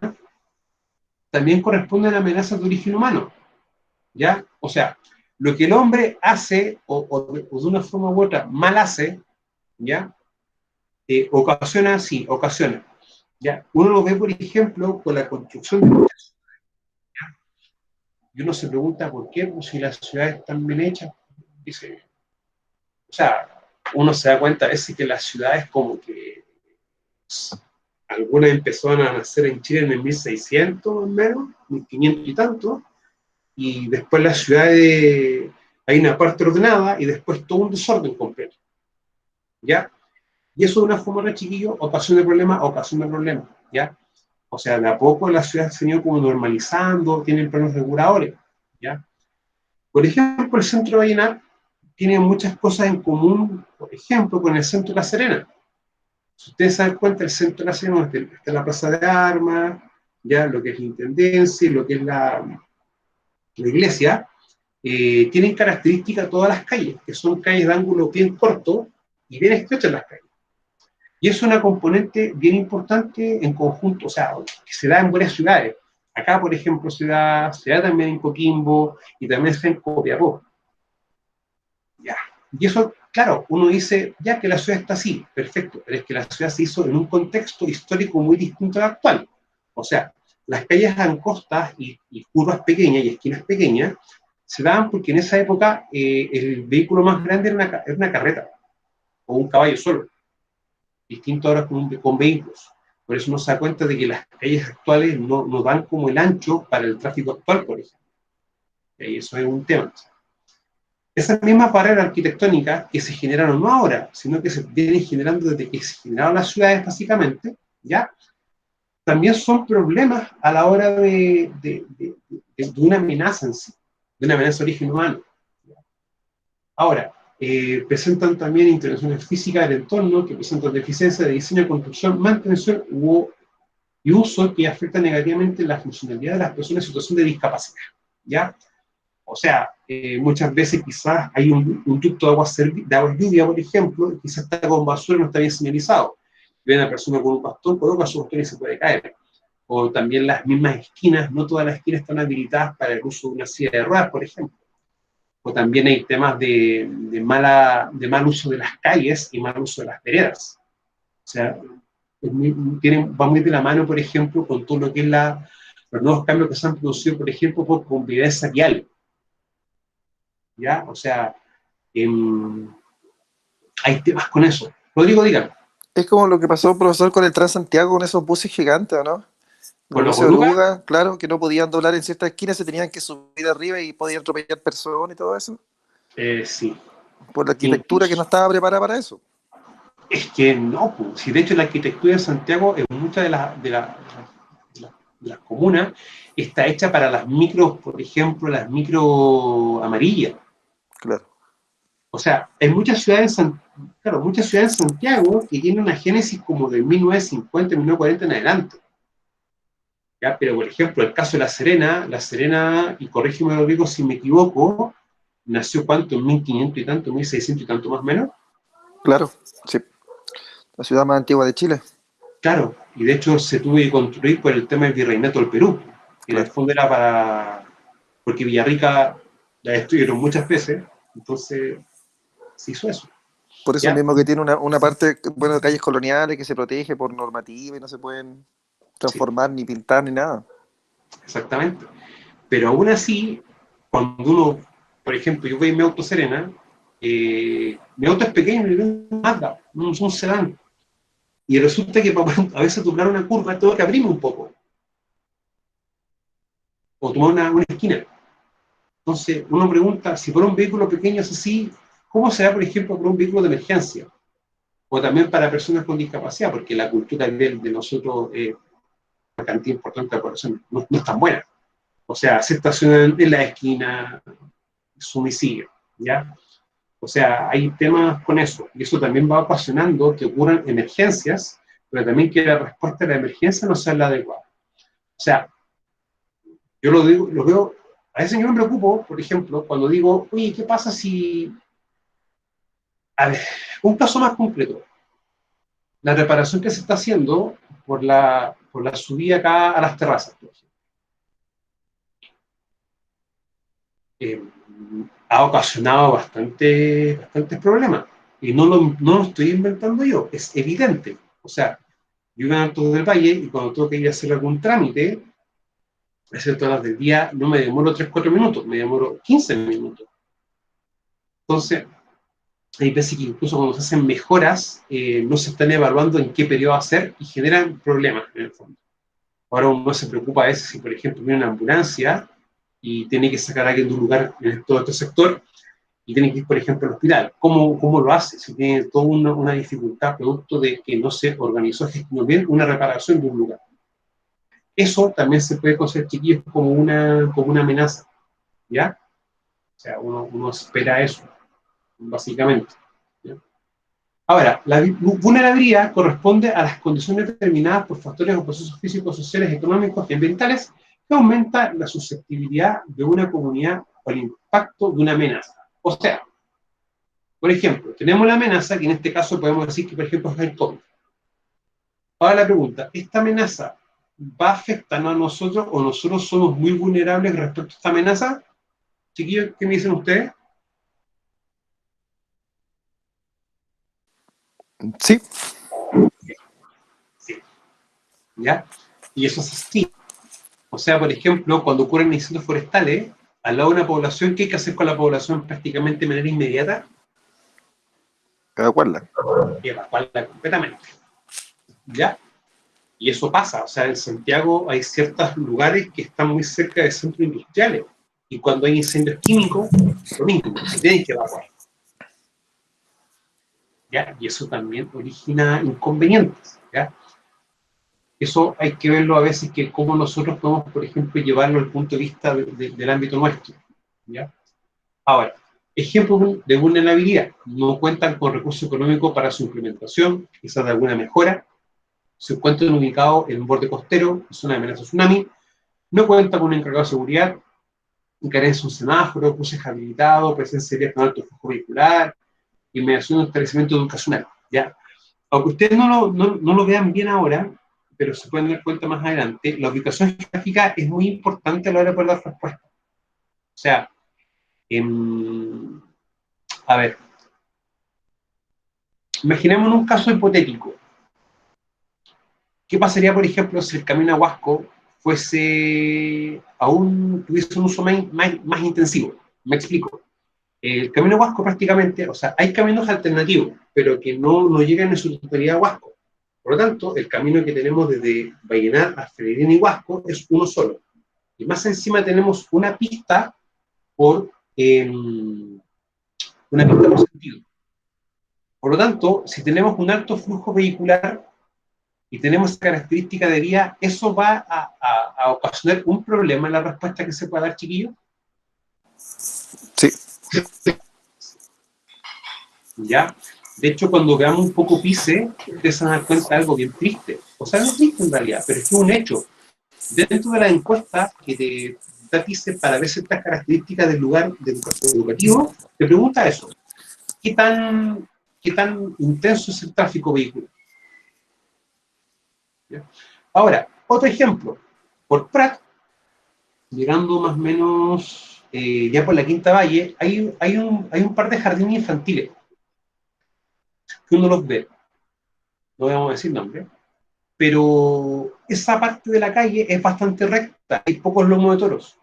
también corresponden a amenazas de origen humano. ¿Ya? O sea, lo que el hombre hace o de una forma u otra mal hace, ¿ya? Ocasiona. ¿Ya? Uno lo ve, por ejemplo, con la construcción de muchas ciudades. Y uno se pregunta por qué, pues, si las ciudades están bien hechas. Dice, o sea, uno se da cuenta a veces que las ciudades como que algunas empezaron a nacer en Chile en el 1600 menos, 1500 y tanto, y después las ciudades hay una parte ordenada y después todo un desorden completo. ¿Ya? Y eso de una forma, chiquillo, ocasiona problemas, ¿ya? O sea, de a poco las ciudades se han ido como normalizando, tienen planos reguladores, ¿ya? Por ejemplo, el centro de Vallenar tiene muchas cosas en común, por ejemplo, con el centro de La Serena. Si ustedes se dan cuenta, el centro de La Serena está la Plaza de Armas, ya lo que es la Intendencia, lo que es la iglesia, tienen características todas las calles, que son calles de ángulo bien corto y bien estrechas las calles. Y es una componente bien importante en conjunto, o sea, que se da en varias ciudades. Acá, por ejemplo, se da también en Coquimbo y también se da en Copiapó. Ya. Y eso, claro, uno dice, ya que la ciudad está así, perfecto, pero es que la ciudad se hizo en un contexto histórico muy distinto al actual. O sea, las calles angostas y curvas pequeñas y esquinas pequeñas se daban porque en esa época el vehículo más grande era una carreta o un caballo solo, distinto ahora con vehículos. Por eso uno se da cuenta de que las calles actuales no dan como el ancho para el tráfico actual, por ejemplo. Y eso es un tema. Esas mismas barreras arquitectónicas que se generaron no ahora, sino que se vienen generando desde que se generaron las ciudades básicamente, ¿ya? También son problemas a la hora de una amenaza en sí, de una amenaza de origen humano. Ahora, presentan también intervenciones físicas del entorno que presentan deficiencia de diseño, construcción, mantención y uso que afecta negativamente la funcionalidad de las personas en situación de discapacidad, ¿ya? O sea, muchas veces quizás hay un ducto de agua lluvia, por ejemplo, y quizás está con basura y no está bien señalizado. Viene una persona con un bastón, coloca su bastón y se puede caer. O también las mismas esquinas, no todas las esquinas están habilitadas para el uso de una silla de ruedas, por ejemplo. O también hay temas de mal uso de las calles y mal uso de las veredas. O sea, va muy de la mano, por ejemplo, con todo lo que es los nuevos cambios que se han producido, por ejemplo, por convivencia vial. ¿Ya? O sea, hay temas con eso. Rodrigo, dígame. Es como lo que pasó, profesor, con el Transantiago, con esos buses gigantes, ¿no? Los ¿Con los buses de orugas? oruga, claro, que no podían doblar en ciertas esquinas, se tenían que subir arriba y podían atropellar personas y todo eso. Sí. Por la arquitectura que no Incluso, estaba preparada para eso. es que no, pues, si de hecho la arquitectura de Santiago en muchas de las comunas está hecha para las micros, por ejemplo, las micro amarillas. Claro. O sea, hay muchas ciudades muchas ciudades en Santiago que tienen una génesis como de 1950, 1940 en adelante. ¿Ya? Pero, por ejemplo, el caso de La Serena, y corrígeme, Rodrigo, si me equivoco, nació ¿cuánto? En 1500 y tanto, 1600 y tanto más o menos. Claro, sí. La ciudad más antigua de Chile. Claro, y de hecho se tuvo que construir por el tema del virreinato del Perú, que en el Claro. fondo era porque Villarrica la destruyeron muchas veces, entonces se hizo eso. Por eso ¿Ya? mismo que tiene una parte, bueno, de calles coloniales que se protege por normativa y no se pueden Sí, transformar ni pintar ni nada. exactamente. Pero aún así, cuando uno, por ejemplo, yo voy en mi auto Serena, mi auto es pequeño, no es un Mazda, no es un sedán. Y resulta que para a veces tomar una curva tengo que abrirme un poco, o tomar una esquina. Entonces, uno pregunta, si por un vehículo pequeño es así, ¿cómo será, por ejemplo, por un vehículo de emergencia? O también para personas con discapacidad, porque la cultura de nosotros, una cantidad importante de personas, no es tan buena. O sea, se estacionan en la esquina, es homicidio, ¿ya? O sea, hay temas con eso, y eso también va ocasionando que ocurran emergencias, pero también que la respuesta a la emergencia no sea la adecuada. O sea, yo lo veo, a veces yo me preocupo, por ejemplo, cuando digo, oye, ¿qué pasa si... A ver, un caso más concreto, la reparación que se está haciendo por la subida acá a las terrazas, por ejemplo, eh, ha ocasionado bastantes problemas. Y no lo estoy inventando yo, es evidente. O sea, yo vengo todo del Valle y cuando tengo que ir a hacer algún trámite, a ciertas horas del día, no me demoro 3 4 minutos, me demoro 15 minutos. Entonces, hay veces que incluso cuando se hacen mejoras, no se están evaluando en qué periodo hacer y generan problemas en el fondo. Ahora uno se preocupa a veces si, por ejemplo, viene una ambulancia y tiene que sacar a alguien de un lugar en todo este sector y tiene que ir, por ejemplo, al hospital. ¿Cómo lo hace? Si tiene toda una dificultad producto de que no se organizó, gestionó bien una reparación de un lugar. Eso también se puede considerar, chiquillos, como una amenaza, ¿ya? O sea, uno espera eso, básicamente. ¿Ya? Ahora, la vulnerabilidad corresponde a las condiciones determinadas por factores o procesos físicos, sociales, económicos y ambientales que aumenta la susceptibilidad de una comunidad al impacto de una amenaza. O sea, por ejemplo, tenemos la amenaza, que en este caso podemos decir que, por ejemplo, es el COVID. Ahora la pregunta, ¿esta amenaza va a afectarnos a nosotros o nosotros somos muy vulnerables respecto a esta amenaza? Chiquillos, ¿qué me dicen ustedes? Sí, Sí. ¿Ya? Y eso es así. O sea, por ejemplo, cuando ocurren incendios forestales, al lado de una población, ¿qué hay que hacer con la población prácticamente de manera inmediata? Evacuarla. Evacuarla completamente. ¿Ya? Y eso pasa, o sea, en Santiago hay ciertos lugares que están muy cerca de centros industriales, y cuando hay incendios químicos, lo mismo, se tienen que evacuar. ¿Ya? Y eso también origina inconvenientes, ¿ya? Eso hay que verlo a veces, que cómo nosotros podemos, por ejemplo, llevarlo al punto de vista del ámbito nuestro, ¿ya? Ahora, ejemplos de vulnerabilidad: no cuentan con recursos económicos para su implementación, quizás de alguna mejora, se encuentran ubicados en un borde costero, zona de amenaza tsunami, no cuentan con un encargado de seguridad, carencia de un semáforo, cruces habilitados, presencia de con alto flujo vehicular, inmediación de un establecimiento educacional, ¿ya? Aunque ustedes no lo vean bien ahora, pero se pueden dar cuenta más adelante, la ubicación geográfica es muy importante a la hora de poder dar respuesta. O sea, a ver, imaginemos un caso hipotético. ¿Qué pasaría, por ejemplo, si el camino a Huasco tuviese un uso más intensivo? Me explico. El camino a Huasco prácticamente, o sea, hay caminos alternativos, pero que no llegan en su totalidad a Huasco. Por lo tanto, el camino que tenemos desde Vallenar a Freirina y Huasco es uno solo. Y más encima tenemos una pista por sentido. Por lo tanto, si tenemos un alto flujo vehicular y tenemos esa característica de vía, eso va a ocasionar un problema en la respuesta que se pueda dar, chiquillos. Sí. ¿Ya? De hecho, cuando veamos un poco PICE, ustedes se van a dar cuenta de algo bien triste. O sea, no es triste en realidad, pero es que es un hecho. Dentro de la encuesta que te da PICE para ver ciertas características del lugar educativo, te pregunta eso: ¿qué tan intenso es el tráfico vehicular? ¿Ya? Ahora, otro ejemplo. Por Prat, llegando más o menos ya por la Quinta Valle, hay un par de jardines infantiles que uno los ve. No vamos a decir nombre, pero esa parte de la calle es bastante recta, hay pocos lomos de toros,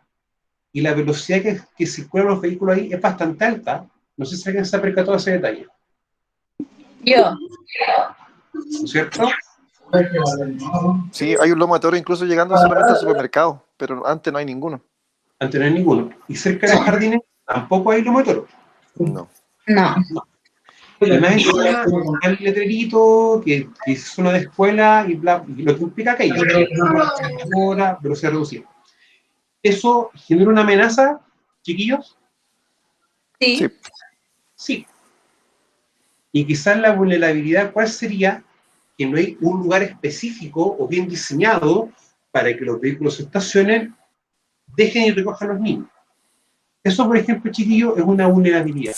y la velocidad que circulan los vehículos ahí es bastante alta. No sé si alguien se ha percatado de ese detalle. Yo. ¿No es cierto? Sí, hay un lomo de toro incluso llegando solamente al supermercado, pero antes no hay ninguno. Antes no hay ninguno. Y cerca de los jardines tampoco hay lomo de toro. No. No. Y más encima el letrerito que es zona de escuela y, y lo que implica aquello, hora, velocidad reducida. ¿Eso genera una amenaza, chiquillos? Sí. Sí. Sí. Y quizás la vulnerabilidad, ¿cuál sería? Que no hay un lugar específico o bien diseñado para que los vehículos se estacionen, dejen y recojan a los niños. Eso, por ejemplo, chiquillos, es una vulnerabilidad.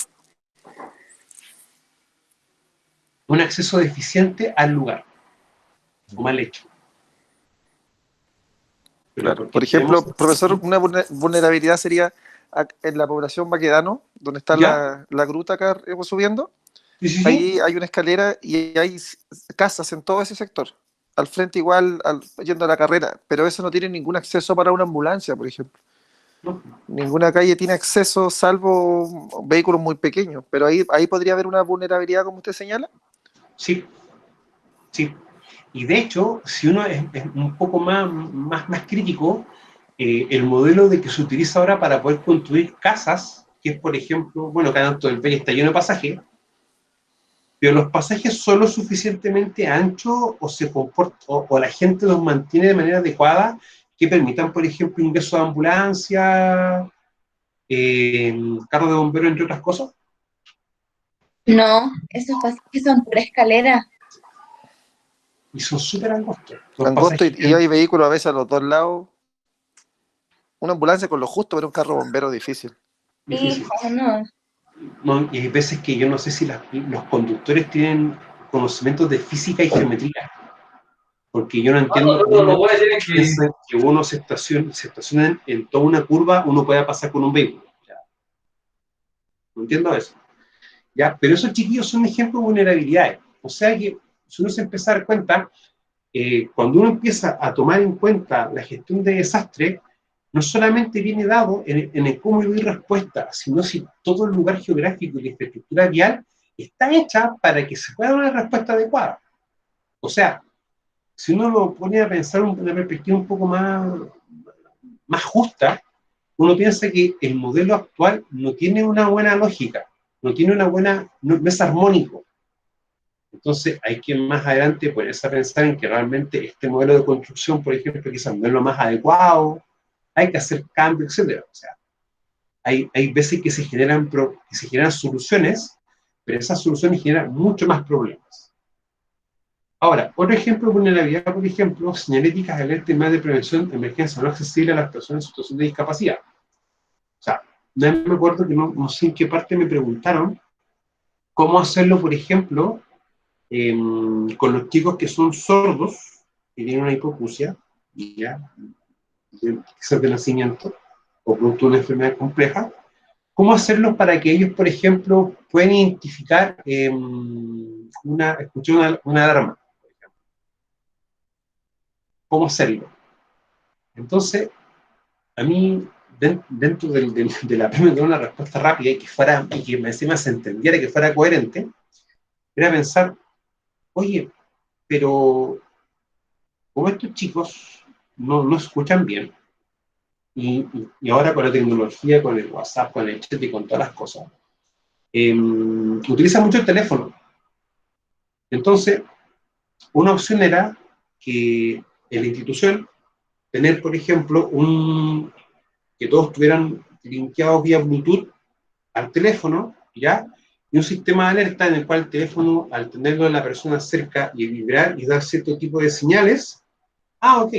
Un acceso deficiente al lugar, o mal hecho. Claro. Por ejemplo, profesor, una vulnerabilidad sería en la población Baquedano, donde está la gruta acá subiendo. Sí. Ahí hay una escalera y hay casas en todo ese sector. Al frente igual, yendo a la carrera, pero eso no tiene ningún acceso para una ambulancia, por ejemplo. No. Ninguna calle tiene acceso salvo vehículos muy pequeños, pero ahí podría haber una vulnerabilidad, como usted señala. Sí. Y de hecho, si uno es un poco más crítico, el modelo de que se utiliza ahora para poder construir casas, que es, por ejemplo, bueno, cada tanto el Valle está lleno de pasajes, pero los pasajes son lo suficientemente anchos o se comporta, o la gente los mantiene de manera adecuada, que permitan, por ejemplo, ingreso de ambulancia, carro de bomberos, entre otras cosas. No, esos pasajes son por escalera. Y son súper angostos. Angosto y hay vehículos a veces a los dos lados. Una ambulancia con lo justo, pero un carro bombero difícil. Hijo, no. No, y hay veces que yo no sé si los conductores tienen conocimientos de física y geometría, porque yo no entiendo cómo piensan que uno se estaciona en toda una curva, uno pueda pasar con un vehículo. ¿Ya? No entiendo eso. ¿Ya? Pero esos chiquillos son ejemplos de vulnerabilidades. O sea que si uno se empieza a dar cuenta, cuando uno empieza a tomar en cuenta la gestión de desastre, no solamente viene dado en el cómo yo doy respuesta, sino si todo el lugar geográfico y la infraestructura vial está hecha para que se pueda dar una respuesta adecuada. O sea, si uno lo pone a pensar en una perspectiva un poco más justa, uno piensa que el modelo actual no tiene una buena lógica, no es armónico. Entonces hay que más adelante ponerse a pensar en que realmente este modelo de construcción, por ejemplo, quizás no es lo más adecuado, hay que hacer cambios, etc. O sea, hay veces que se generan soluciones, pero esas soluciones generan mucho más problemas. Ahora, otro ejemplo de vulnerabilidad, por ejemplo, señaléticas, alerta y más de prevención de emergencia no accesible a las personas en situación de discapacidad. O sea, me acuerdo que no sé en qué parte me preguntaron cómo hacerlo, por ejemplo, con los chicos que son sordos, que tienen una hipoacusia, ¿ya? Quizás de nacimiento, o producto de una enfermedad compleja, cómo hacerlo para que ellos, por ejemplo, puedan identificar escuchar una alarma, por ejemplo. ¿Cómo hacerlo? Entonces, a mí, dentro de la primera de una respuesta rápida y que encima se entendiera, que fuera coherente, era pensar, oye, pero como estos chicos no escuchan bien, y ahora con la tecnología, con el WhatsApp, con el chat y con todas las cosas, utilizan mucho el teléfono. Entonces, una opción era que en la institución tener, por ejemplo, que todos estuvieran linkeados vía Bluetooth al teléfono, ¿ya? Y un sistema de alerta en el cual el teléfono, al tenerlo a la persona cerca y vibrar y dar cierto tipo de señales, ok,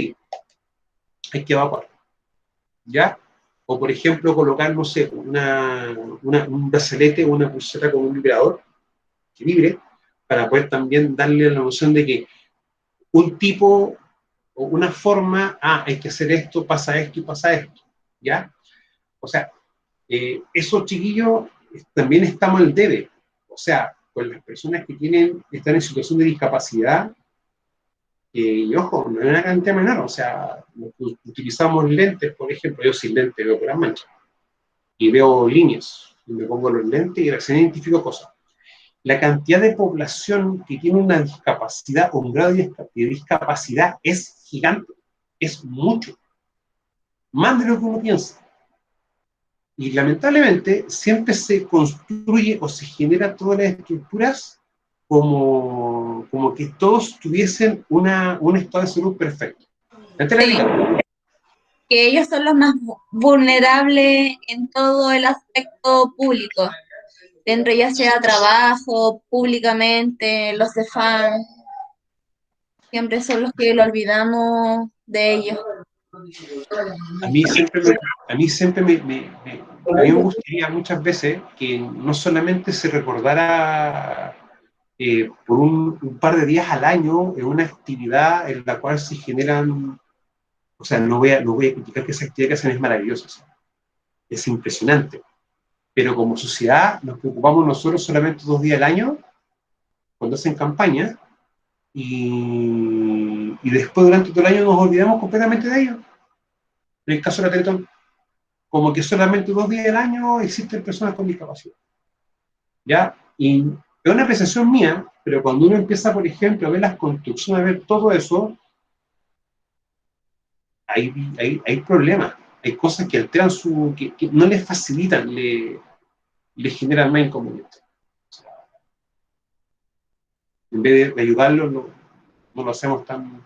hay que evacuar, ¿ya? O, por ejemplo, colocar, no sé, un brazalete o una pulsera con un vibrador que vibre, para poder también darle la noción de que un tipo o una forma, hay que hacer esto y pasa esto, ¿ya? O sea, esos chiquillos también estamos al debe. O sea, con las personas que están en situación de discapacidad, y ojo, no es una cantidad menor, o sea, utilizamos lentes, por ejemplo, yo sin lentes veo puras manchas, y veo líneas, y me pongo los lentes y recién identifico cosas. La cantidad de población que tiene una discapacidad o un grado de discapacidad es gigante, es mucho, más de lo que uno piensa. Y lamentablemente siempre se construye o se genera todas las estructuras como que todos tuviesen un estado de salud perfecto. Sí, que ellos son los más vulnerables en todo el aspecto público, dentro ya sea trabajo, públicamente, los CEFAM, siempre son los que lo olvidamos de ellos. A mí siempre a mí me gustaría muchas veces que no solamente se recordara por un par de días al año en una actividad en la cual se generan, o sea, no voy a criticar que esa actividad que hacen es maravillosa, es impresionante, pero como sociedad nos preocupamos nosotros solamente 2 días al año cuando hacen campaña y después durante todo el año nos olvidamos completamente de ellos. En el caso de la Teletón, como que solamente 2 días al año existen personas con discapacidad, ¿ya? Y es una apreciación mía, pero cuando uno empieza, por ejemplo, a ver las construcciones, a ver todo eso, hay problemas, hay cosas que alteran que no les facilitan, le generan más inconvenientes. O sea, en vez de ayudarlos, no lo hacemos no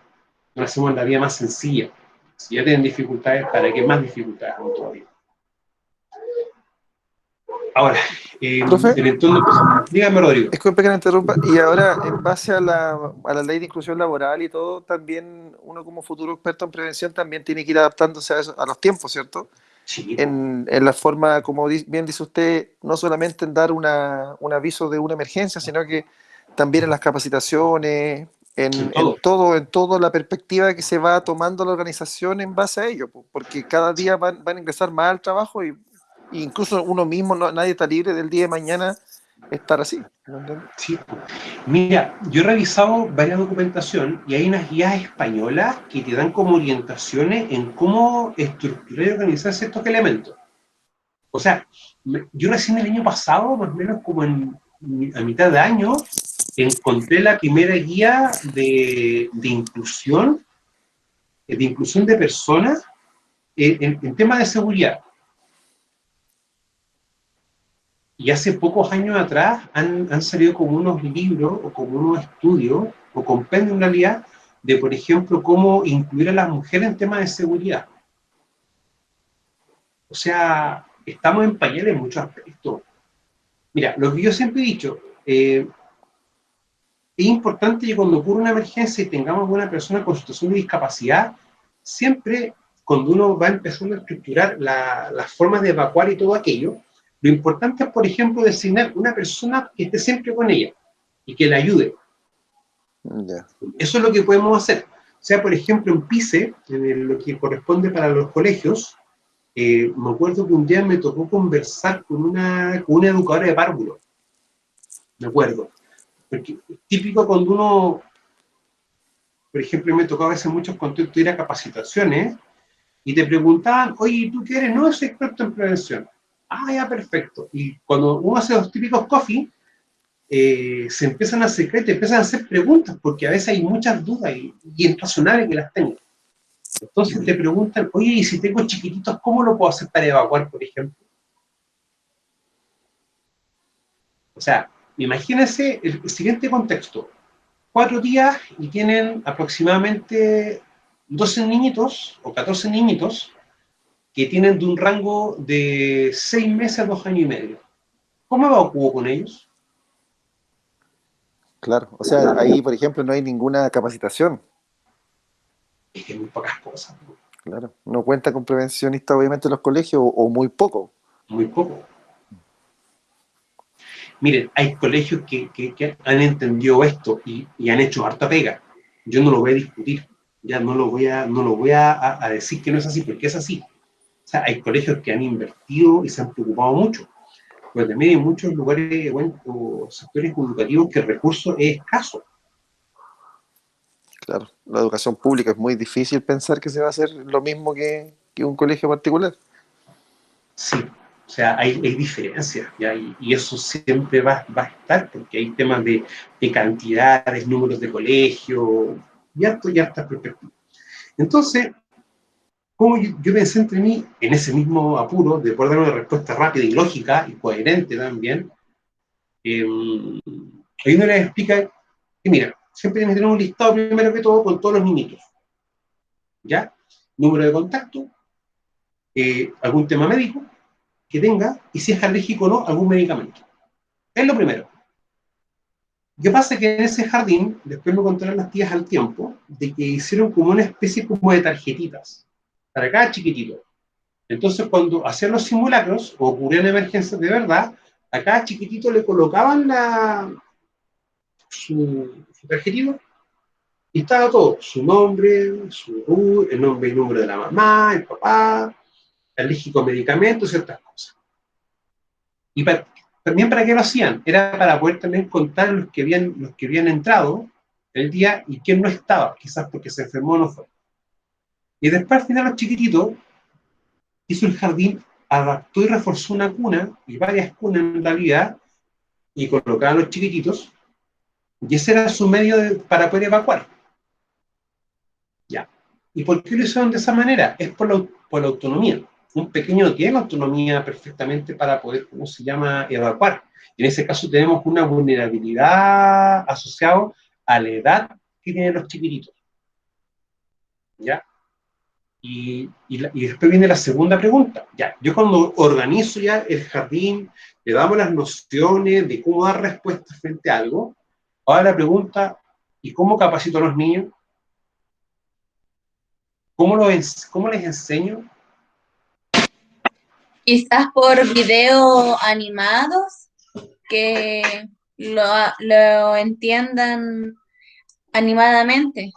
lo hacemos la vida más sencilla. Si ya tienen dificultades, ¿para qué más dificultades aún todavía? Ahora, Profe, el entorno... Dígame, Rodrigo. disculpe que la interrumpa. Y ahora, en base a la ley de inclusión laboral y todo, también uno como futuro experto en prevención también tiene que ir adaptándose a, eso, a los tiempos, ¿cierto? Sí, En la forma, como bien dice usted, no solamente en dar un aviso de una emergencia, sino que también en las capacitaciones, en todo. en toda la perspectiva que se va tomando la organización en base a ello, porque cada día van a ingresar más al trabajo y incluso uno mismo, nadie está libre del día de mañana estar así. ¿Me entiendes? Sí. Mira, yo he revisado varias documentación y hay unas guías españolas que te dan como orientaciones en cómo estructurar y organizarse estos elementos. O sea, yo recién el año pasado, más o menos como a mitad de año, encontré la primera guía de inclusión de personas en temas de seguridad. Y hace pocos años atrás han salido como unos libros o como unos estudios o compendios en realidad de, por ejemplo, cómo incluir a las mujeres en temas de seguridad. O sea, estamos en pañales en muchos aspectos. Mira, lo que yo siempre he dicho, es importante que cuando ocurra una emergencia y tengamos una persona con situación de discapacidad, siempre cuando uno va empezando a estructurar las formas de evacuar y todo aquello, lo importante es, por ejemplo, designar una persona que esté siempre con ella y que la ayude. Ya. Eso es lo que podemos hacer. O sea, por ejemplo, en PICE, lo que corresponde para los colegios, me acuerdo que un día me tocó conversar con una educadora de párvulos. Me acuerdo. Porque es típico cuando uno, por ejemplo, me tocó a veces muchos contextos ir a capacitaciones y te preguntaban, oye, ¿tú qué eres? No, soy experto en prevención. Ah, ya, perfecto. Y cuando uno hace los típicos coffee, se empiezan a hacer, te empiezan a hacer preguntas, porque a veces hay muchas dudas y es razonable que las tengan. Entonces te preguntan, oye, y si tengo chiquititos, ¿cómo lo puedo hacer para evacuar, por ejemplo? O sea, imagínense el siguiente contexto. 4 días y tienen aproximadamente 12 niñitos o 14 niñitos que tienen de un rango de 6 meses a 2 años y medio. ¿Cómo evacuó con ellos? Claro, o sea, ahí, por ejemplo, no hay ninguna capacitación. Es que muy pocas cosas, Claro, no cuenta con prevencionistas, obviamente, en los colegios, o muy poco. muy poco. Miren, hay colegios que han entendido esto y han hecho harta pega. Yo no lo voy a discutir, ya no lo voy a decir que no es así, porque es así. O sea, hay colegios que han invertido y se han preocupado mucho. Pero también hay muchos lugares, bueno, o sectores educativos que el recurso es escaso. Claro, la educación pública es muy difícil pensar que se va a hacer lo mismo que un colegio particular. Sí, o sea, hay diferencias, ¿ya? Y eso siempre va a estar, porque hay temas de cantidades, números de colegio, y hartas perspectivas. Entonces, como yo pensé entre mí, en ese mismo apuro, de poder dar una respuesta rápida y lógica y coherente también, ahí uno les explica que, mira, siempre tienes que tener un listado primero que todo con todos los niñitos, ¿ya? Número de contacto, algún tema médico que tenga, y si es alérgico o no, algún medicamento. Es lo primero. ¿Qué pasa? Que en ese jardín, después me contaron las tías al tiempo, de que hicieron como una especie como de tarjetitas para cada chiquitito. Entonces, cuando hacían los simulacros o ocurrían emergencias de verdad, a cada chiquitito le colocaban su tarjetito y estaba todo: su nombre, el nombre y número de la mamá, el papá, alérgico a medicamentos, ciertas cosas. Y también, ¿para qué lo hacían? Era para poder también contar los que habían entrado el día y quién no estaba, quizás porque se enfermó o no fue. Y después, al final, los chiquititos hizo el jardín, adaptó y reforzó una cuna, y varias cunas en realidad, y colocaban los chiquititos, y ese era su medio para poder evacuar. Ya. ¿Y por qué lo hicieron de esa manera? Es por la autonomía. Un pequeño tiene autonomía perfectamente para poder, ¿cómo se llama?, evacuar. En ese caso tenemos una vulnerabilidad asociada a la edad que tienen los chiquititos. ¿Ya? Y después viene la segunda pregunta. Ya, yo cuando organizo ya el jardín, le damos las nociones de cómo dar respuestas frente a algo, ahora la pregunta, ¿y cómo capacito a los niños? ¿Cómo les enseño? Quizás por videos animados que lo entiendan animadamente.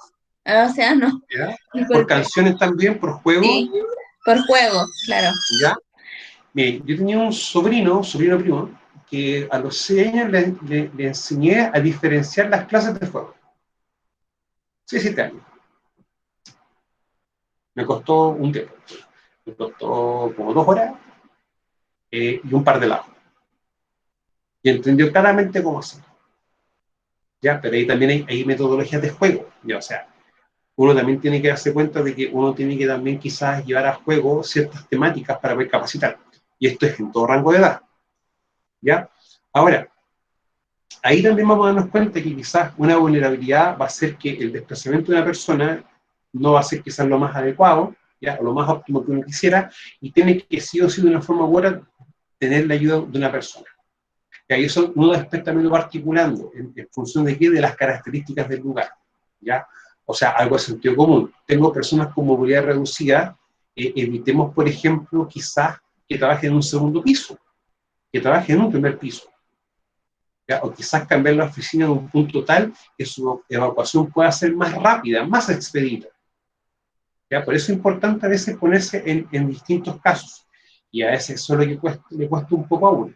O sea, no, ¿Ya? Por disculpe. canciones también, por juego. Sí, por juego, claro. ¿Ya? Mire, yo tenía un sobrino primo, que a los 6 años le enseñé a diferenciar las clases de fuego. 6, 7 años. Me costó un tiempo. Me costó como 2 horas y un par de lados. Y entendió claramente cómo hacerlo. ¿Ya? Pero ahí también hay metodologías de juego. ¿Ya? O sea, uno también tiene que darse cuenta de que uno tiene que también quizás llevar a juego ciertas temáticas para poder capacitar. Y esto es en todo rango de edad. ¿Ya? Ahora, ahí también vamos a darnos cuenta que quizás una vulnerabilidad va a ser que el desplazamiento de una persona no va a ser quizás lo más adecuado, ¿ya? O lo más óptimo que uno quisiera, y tiene que sí o sí de una forma u otra tener la ayuda de una persona. Y ahí eso uno después también lo va articulando en función de qué, de las características del lugar, ¿ya? O sea, algo de sentido común. Tengo personas con movilidad reducida, evitemos, por ejemplo, quizás que trabajen en un segundo piso, que trabajen en un primer piso, ¿ya? O quizás cambiar la oficina en un punto tal que su evacuación pueda ser más rápida, más expedita, ¿ya? Por eso es importante a veces ponerse en distintos casos, y a veces eso es lo que le cuesta un poco a uno.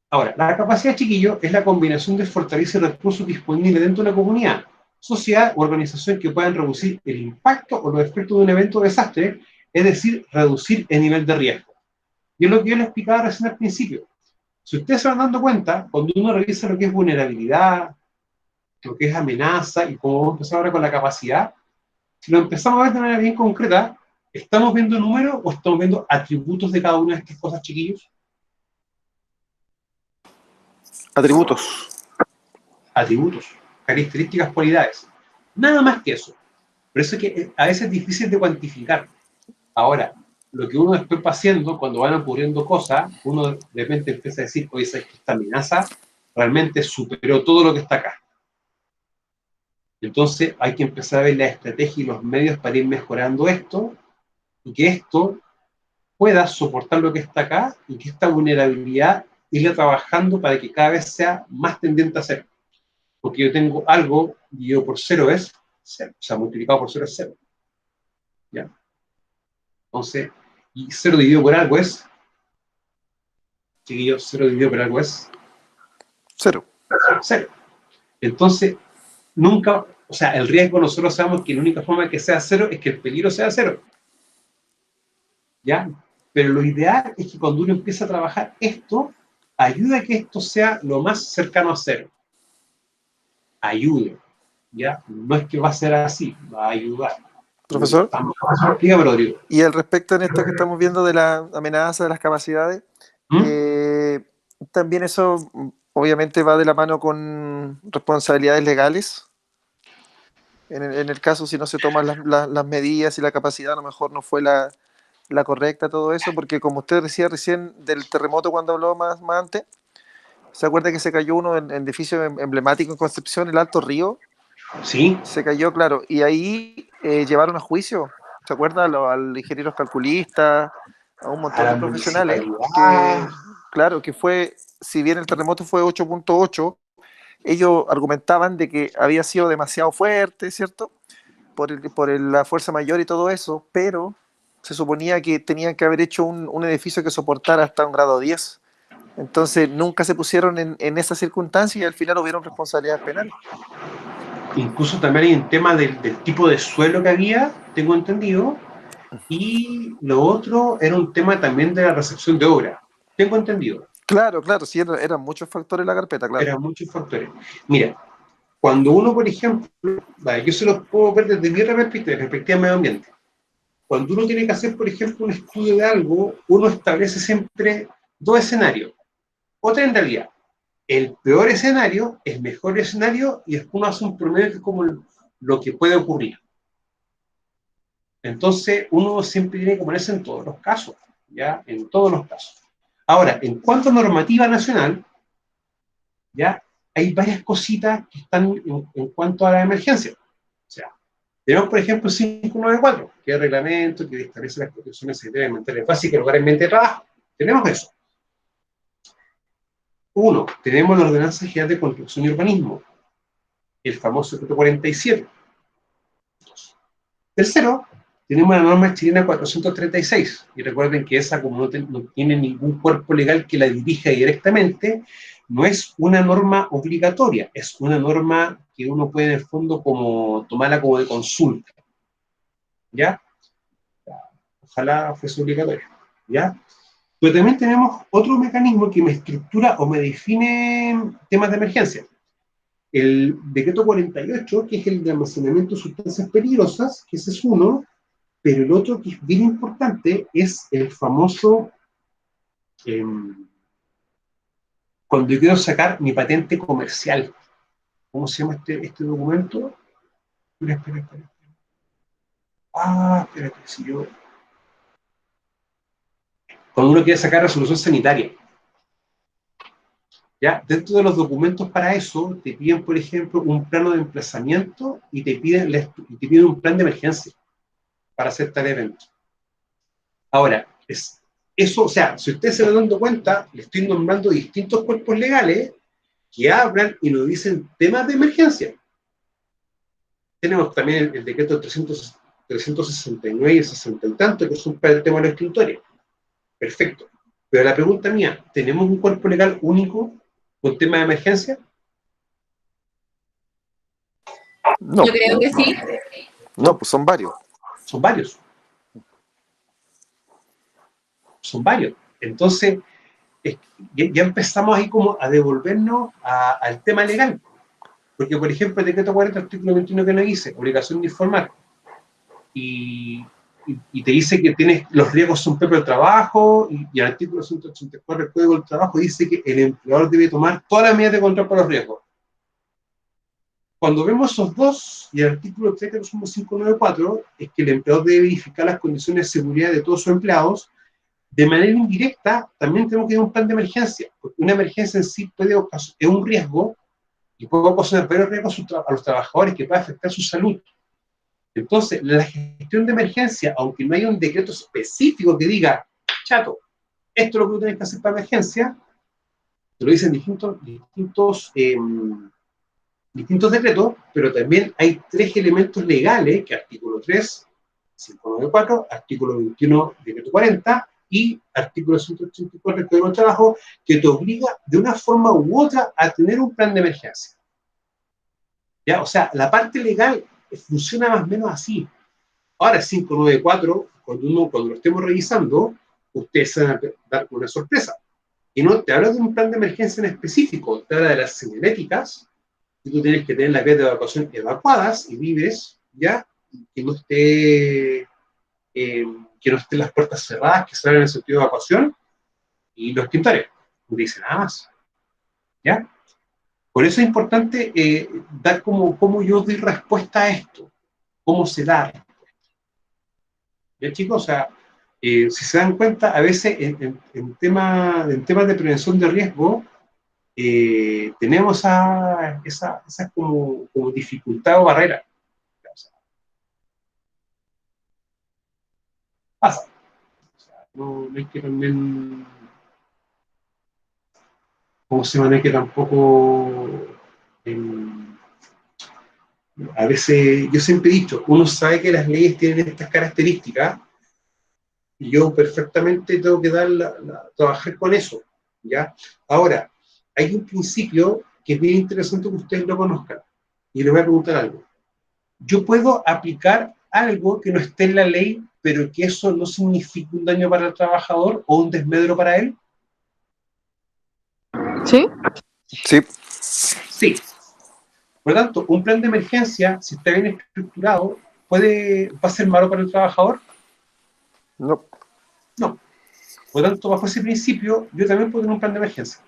Ahora, la capacidad, chiquillo, es la combinación de fortaleza y recursos disponibles dentro de una comunidad, sociedad u organización que puedan reducir el impacto o los efectos de un evento o desastre, es decir, reducir el nivel de riesgo. Y es lo que yo les explicaba recién al principio. Si ustedes se van dando cuenta, cuando uno revisa lo que es vulnerabilidad, lo que es amenaza, y como vamos a empezar ahora con la capacidad, si lo empezamos a ver de manera bien concreta, ¿estamos viendo números o estamos viendo atributos de cada una de estas cosas, chiquillos? Atributos. Atributos, características, cualidades. Nada más que eso. Por eso es que a veces es difícil de cuantificar. Ahora, lo que uno después va haciendo, cuando van ocurriendo cosas, uno de repente empieza a decir, oye, ¿sabes que esta amenaza realmente superó todo lo que está acá? Entonces hay que empezar a ver la estrategia y los medios para ir mejorando esto, y que esto pueda soportar lo que está acá, y que esta vulnerabilidad irla trabajando para que cada vez sea más tendiente a cero. Porque yo tengo algo dividido por cero es cero, o sea, multiplicado por cero es cero. ¿Ya? Entonces, y cero dividido por algo es, chiquillos, cero dividido por algo es Cero. cero. Entonces, nunca, o sea, el riesgo nosotros sabemos que la única forma de que sea cero es que el peligro sea cero. ¿Ya? Pero lo ideal es que cuando uno empieza a trabajar esto, ayude a que esto sea lo más cercano a cero. Ayude. ¿Ya? No es que va a ser así, va a ayudar. Profesor. Dígame, Rodrigo. Y al respecto en esto que estamos viendo de la amenaza, de las capacidades, también eso obviamente va de la mano con responsabilidades legales. En el caso, si no se toman las medidas y la capacidad, a lo mejor no fue la correcta, todo eso, porque como usted decía recién del terremoto cuando habló más antes, ¿se acuerda que se cayó uno en edificio emblemático en Concepción, el Alto Río? Sí. Se cayó, claro, y ahí llevaron a juicio, ¿se acuerda? Al ingenieros calculistas, a un montón de profesionales, que, claro, que fue, si bien el terremoto fue 8.8, ellos argumentaban de que había sido demasiado fuerte, ¿cierto? Por la fuerza mayor y todo eso, pero se suponía que tenían que haber hecho un edificio que soportara hasta un grado 10. Entonces nunca se pusieron en esa circunstancia y al final hubieron responsabilidades penales. Incluso también hay un tema del tipo de suelo que había, tengo entendido, y lo otro era un tema también de la recepción de obra, tengo entendido. Claro, sí, eran muchos factores en la carpeta, claro. Eran muchos factores. Mira, cuando uno, por ejemplo, yo se los puedo ver desde mi perspectiva medio ambiente. Cuando uno tiene que hacer, por ejemplo, un estudio de algo, uno establece siempre dos escenarios, o tres en realidad. El peor escenario, el mejor escenario, y después uno hace un promedio que es como lo que puede ocurrir. Entonces, uno siempre tiene que ponerse en todos los casos, ¿ya? En todos los casos. Ahora, en cuanto a normativa nacional, ¿ya? Hay varias cositas que están en cuanto a la emergencia. O sea, tenemos, por ejemplo, 594, que es el reglamento que establece las protecciones sanitarias ambientales básicas en lugares de trabajo. Tenemos eso. Uno, tenemos la Ordenanza General de Construcción y Urbanismo, el famoso decreto 47. Tercero, tenemos la norma chilena 436, y recuerden que esa, como no tiene ningún cuerpo legal que la dirija directamente, no es una norma obligatoria, es una norma que uno puede en el fondo como tomarla como de consulta, ¿ya? Ojalá fuese obligatoria, ¿ya? Pero también tenemos otro mecanismo que me estructura o me define temas de emergencia. El decreto 48, que es el de almacenamiento de sustancias peligrosas, que ese es uno, pero el otro que es bien importante es el famoso, cuando yo quiero sacar mi patente comercial. ¿Cómo se llama este documento? Espera. Espérate, si yo... Cuando uno quiere sacar resolución sanitaria. ¿Ya? Dentro de los documentos para eso, te piden, por ejemplo, un plano de emplazamiento y te piden un plan de emergencia para hacer tal evento. Ahora, eso, o sea, si ustedes se van dando cuenta, le estoy nombrando distintos cuerpos legales que hablan y nos dicen temas de emergencia. Tenemos también el decreto 369 y el 60 y tanto, que son para el tema de los escritores. Perfecto. Pero la pregunta mía, ¿tenemos un cuerpo legal único con tema de emergencia? No, Yo creo que sí. no, pues son varios. Son varios. Son varios. Entonces, ya empezamos ahí como a devolvernos al tema legal. Porque, por ejemplo, el decreto 40, artículo 21 que nos dice, obligación de informar. Y te dice que los riesgos son propios del trabajo, y el artículo 184 del Código del Trabajo dice que el empleador debe tomar todas las medidas de control para los riesgos. Cuando vemos esos dos, y el artículo 3 que somos 594, es que el empleador debe verificar las condiciones de seguridad de todos sus empleados. De manera indirecta, también tenemos que tener un plan de emergencia, porque una emergencia en sí es un riesgo, y puede ocasionar varios riesgos a los trabajadores que puede afectar su salud. Entonces, la gestión de emergencia, aunque no haya un decreto específico que diga, chato, esto es lo que tú tienes que hacer para emergencia, te lo dicen distintos decretos, pero también hay 3 elementos legales, que artículo 3, 594, artículo 21, decreto 40, y artículo 184 del Código del Trabajo, que te obliga de una forma u otra a tener un plan de emergencia. ¿Ya? O sea, la parte legal funciona más o menos así. Ahora, 594, cuando lo estemos revisando, ustedes se van a dar una sorpresa. Y no te habla de un plan de emergencia en específico, te habla de las señaléticas, y tú tienes que tener las vías de evacuación evacuadas y libres, ¿ya? Que no estén las puertas cerradas, que salgan en el sentido de evacuación, y los extintores. No dice nada más, ¿ya? Por eso es importante dar cómo yo doy respuesta a esto, cómo se da. ¿Ya, chicos? O sea, si se dan cuenta, a veces en temas de prevención de riesgo, tenemos esa como dificultad o barrera. O sea, pasa. O sea, no hay que también, ¿cómo se llama? No hay que tampoco, a veces, yo siempre he dicho, uno sabe que las leyes tienen estas características, y yo perfectamente tengo que trabajar con eso, ¿ya? Ahora, hay un principio que es bien interesante que ustedes lo conozcan, y les voy a preguntar algo. Yo puedo aplicar algo que no esté en la ley, pero que eso no signifique un daño para el trabajador o un desmedro para él. ¿Sí? Sí. Sí. Por lo tanto, un plan de emergencia, si está bien estructurado, ¿va a ser malo para el trabajador? No. No. Por lo tanto, bajo ese principio, yo también puedo tener un plan de emergencia.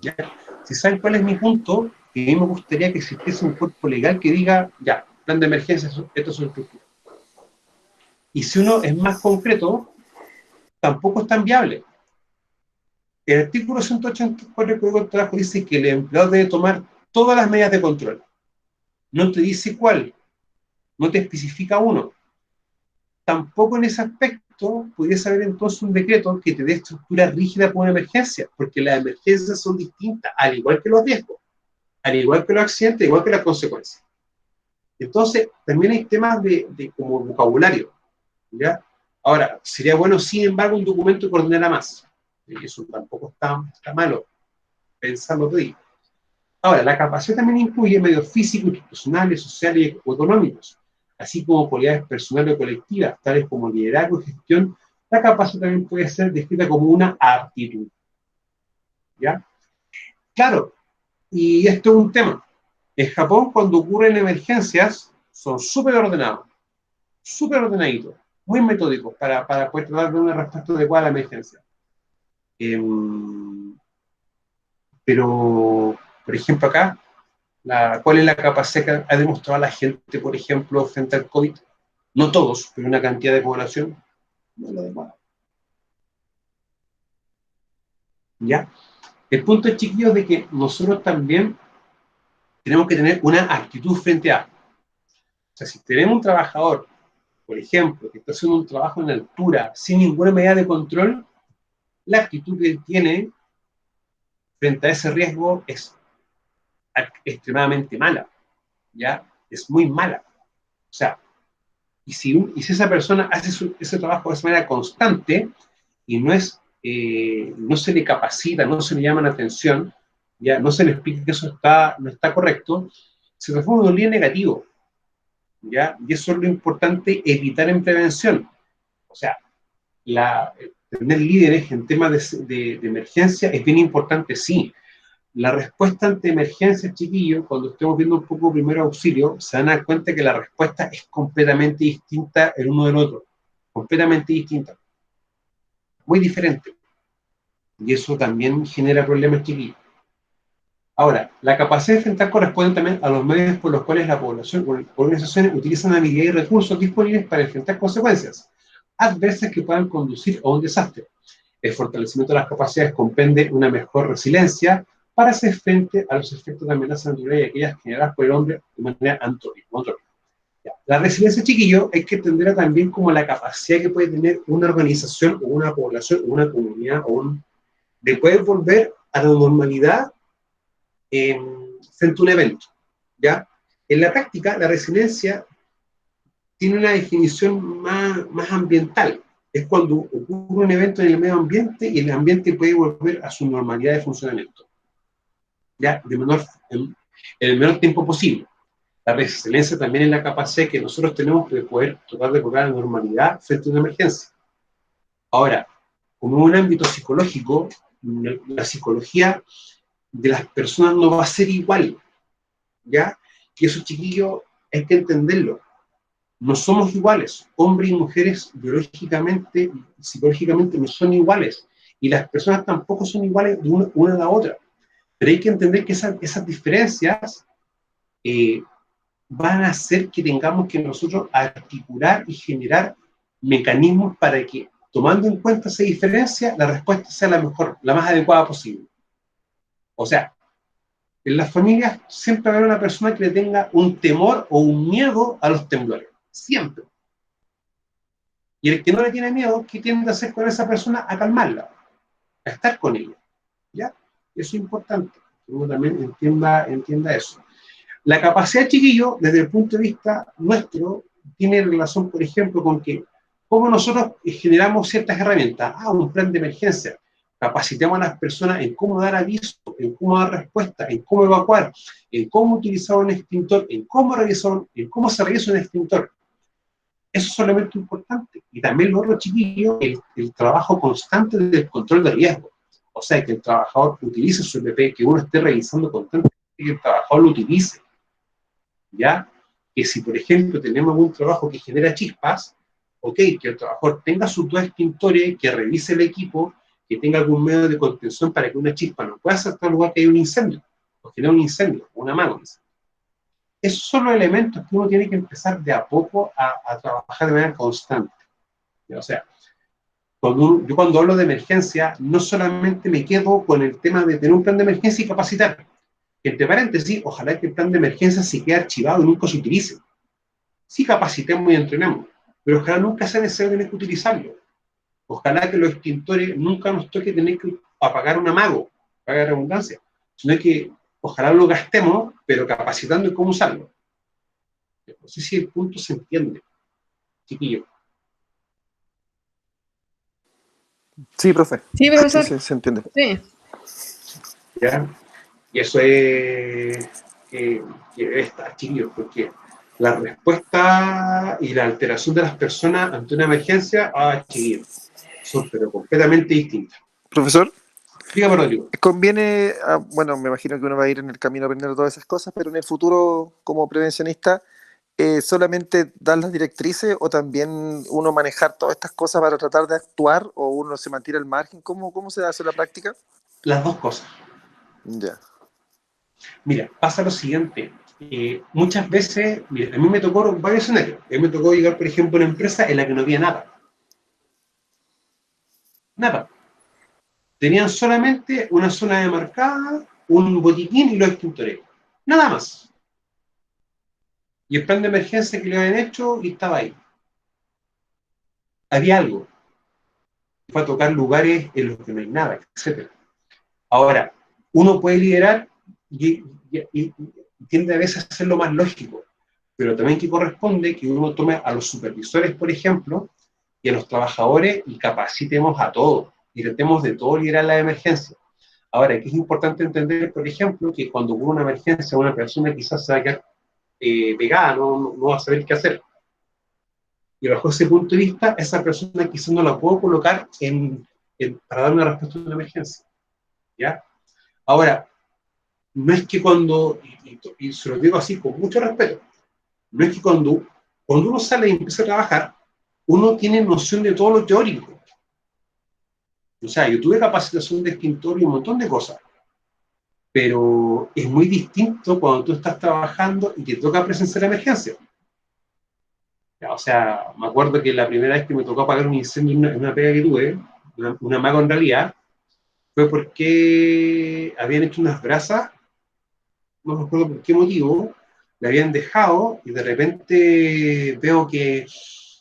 ¿Ya? Si saben cuál es mi punto, que a mí me gustaría que existiese un cuerpo legal que diga, ya, plan de emergencia, esto es estructura. Y si uno es más concreto, tampoco es tan viable. El artículo 184 del Código del Trabajo dice que el empleador debe tomar todas las medidas de control. No te dice cuál, no te especifica uno. Tampoco en ese aspecto pudiese haber entonces un decreto que te dé estructura rígida para una emergencia, porque las emergencias son distintas, al igual que los riesgos, al igual que los accidentes, igual que las consecuencias. Entonces, también hay temas de como vocabulario, ¿ya? Ahora, sería bueno, sin embargo, un documento que ordenara más. Y eso tampoco está malo, pensando que digo. Ahora, la capacidad también incluye medios físicos, institucionales, sociales o económicos, así como cualidades personales o colectivas, tales como liderazgo y gestión. La capacidad también puede ser descrita como una aptitud, ¿ya? Claro, y esto es un tema. En Japón, cuando ocurren emergencias, son súper ordenaditos, muy metódicos para poder dar una respuesta adecuada a la emergencia. Pero, por ejemplo, acá, ¿cuál es la capacidad que ha demostrado la gente, por ejemplo, frente al COVID? No todos, pero una cantidad de población. No lo adecuada. ¿Ya? El punto es, chiquillos, de que nosotros también tenemos que tener una actitud frente a. O sea, si tenemos un trabajador, por ejemplo, que está haciendo un trabajo en altura, sin ninguna medida de control, la actitud que él tiene frente a ese riesgo es extremadamente mala, ¿ya? Es muy mala. O sea, y si esa persona hace ese trabajo de esa manera constante y no se le capacita, no se le llama la atención, ya no se le explica que eso no está correcto, se transforma en un líder negativo, ¿ya? Y eso es lo importante evitar en prevención. O sea, tener líderes en temas de emergencia es bien importante, sí. La respuesta ante emergencias, chiquillos, cuando estemos viendo un poco primero auxilio, se van a dar cuenta que la respuesta es completamente distinta el uno del otro. Completamente distinta. Muy diferente. Y eso también genera problemas, chiquillos. Ahora, la capacidad de enfrentar corresponde también a los medios por los cuales la población o organizaciones utilizan habilidades y recursos disponibles para enfrentar consecuencias adversas que puedan conducir a un desastre. El fortalecimiento de las capacidades comprende una mejor resiliencia para hacer frente a los efectos de amenazas naturales y aquellas generadas por el hombre de manera antrópica. La resiliencia, chiquillo, hay que entenderla también como la capacidad que puede tener una organización o una población o una comunidad de poder volver a la normalidad frente a un evento, ¿ya? En la práctica, la resiliencia tiene una definición más ambiental. Es cuando ocurre un evento en el medio ambiente y el ambiente puede volver a su normalidad de funcionamiento, ¿ya? En el menor tiempo posible. La resiliencia también es la capacidad que nosotros tenemos de poder tratar de lograr la normalidad frente a una emergencia. Ahora, como en un ámbito psicológico, la psicología de las personas no va a ser igual, ¿ya? Y eso, chiquillos, hay que entenderlo. No somos iguales. Hombres y mujeres biológicamente y psicológicamente no son iguales. Y las personas tampoco son iguales de una a la otra. Pero hay que entender que esas diferencias van a hacer que tengamos que nosotros articular y generar mecanismos para que, tomando en cuenta esa diferencia, la respuesta sea la mejor, la más adecuada posible. O sea, en las familias siempre va a haber una persona que le tenga un temor o un miedo a los temblores. Siempre. Y el que no le tiene miedo, ¿qué tiende a hacer con esa persona? A calmarla, a estar con ella. ¿Ya? Eso es importante. Que uno también entienda eso. La capacidad, chiquillo, desde el punto de vista nuestro, tiene relación, por ejemplo, con que cómo nosotros generamos ciertas herramientas. Un plan de emergencia. Capacitamos a las personas en cómo dar aviso, en cómo dar respuesta, en cómo evacuar, en cómo utilizar un extintor, en cómo se realiza un extintor. Eso es solamente importante. Y también lo otro, chiquillo, el trabajo constante del control de riesgo. O sea, que el trabajador utilice su EPP, que uno esté revisando constantemente que el trabajador lo utilice. ¿Ya? Que si, por ejemplo, tenemos algún trabajo que genera chispas, ok, que el trabajador tenga sus dos extintores, que revise el equipo, que tenga algún medio de contención para que una chispa no pueda saltar al lugar que hay un incendio, o genera un incendio, una mano. Esos son los elementos que uno tiene que empezar de a poco a trabajar de manera constante. O sea, yo cuando hablo de emergencia, no solamente me quedo con el tema de tener un plan de emergencia y capacitar. Entre paréntesis, ojalá que el plan de emergencia se quede archivado y nunca se utilice. Sí capacitemos y entrenemos, pero ojalá nunca sea necesario tener que utilizarlo. Ojalá que los extintores nunca nos toque tener que apagar un amago, para la redundancia, sino que ojalá lo gastemos, pero capacitando en cómo usarlo. No sé si el punto se entiende, chiquillo. Sí, profe. Sí, profesor. Sí, se entiende. Sí. ¿Ya? Y eso es que debe estar, chiquillos, porque la respuesta y la alteración de las personas ante una emergencia, chiquillos, son pero completamente distintas. Profesor, Dígame, Rodrigo. conviene, bueno, me imagino que uno va a ir en el camino aprendiendo todas esas cosas, pero en el futuro, como prevencionista, solamente dar las directrices o también uno manejar todas estas cosas para tratar de actuar o uno se mantiene al margen. ¿Cómo se hace la práctica? Las dos cosas. Ya. Mira, pasa lo siguiente. Muchas veces, mira, a mí me tocó varios escenarios. A mí me tocó llegar, por ejemplo, a una empresa en la que no había nada. Nada. Tenían solamente una zona demarcada, un botiquín y los extintores. Nada más. Y el plan de emergencia que le habían hecho y estaba ahí. Había algo. Fue a tocar lugares en los que no hay nada, etc. Ahora, uno puede liderar y tiende a veces a ser lo más lógico, pero también que corresponde que uno tome a los supervisores, por ejemplo, y a los trabajadores y capacitemos a todos y tratemos de todo liderar la emergencia. Ahora, que es importante entender, por ejemplo, que cuando ocurre una emergencia, una persona quizás se va a quedar pegada, no va a saber qué hacer. Y bajo ese punto de vista, esa persona quizás no la puedo colocar para dar una respuesta a una emergencia. ¿Ya? Ahora, no es que cuando, y se lo digo así con mucho respeto, no es que cuando uno sale y empieza a trabajar, uno tiene noción de todo lo teórico. O sea, yo tuve capacitación de extintor y un montón de cosas, pero es muy distinto cuando tú estás trabajando y te toca presenciar la emergencia. O sea, me acuerdo que la primera vez que me tocó apagar un incendio en una pega que tuve, una mago en realidad, fue porque habían hecho unas brasas, no recuerdo por qué motivo, la habían dejado y de repente veo que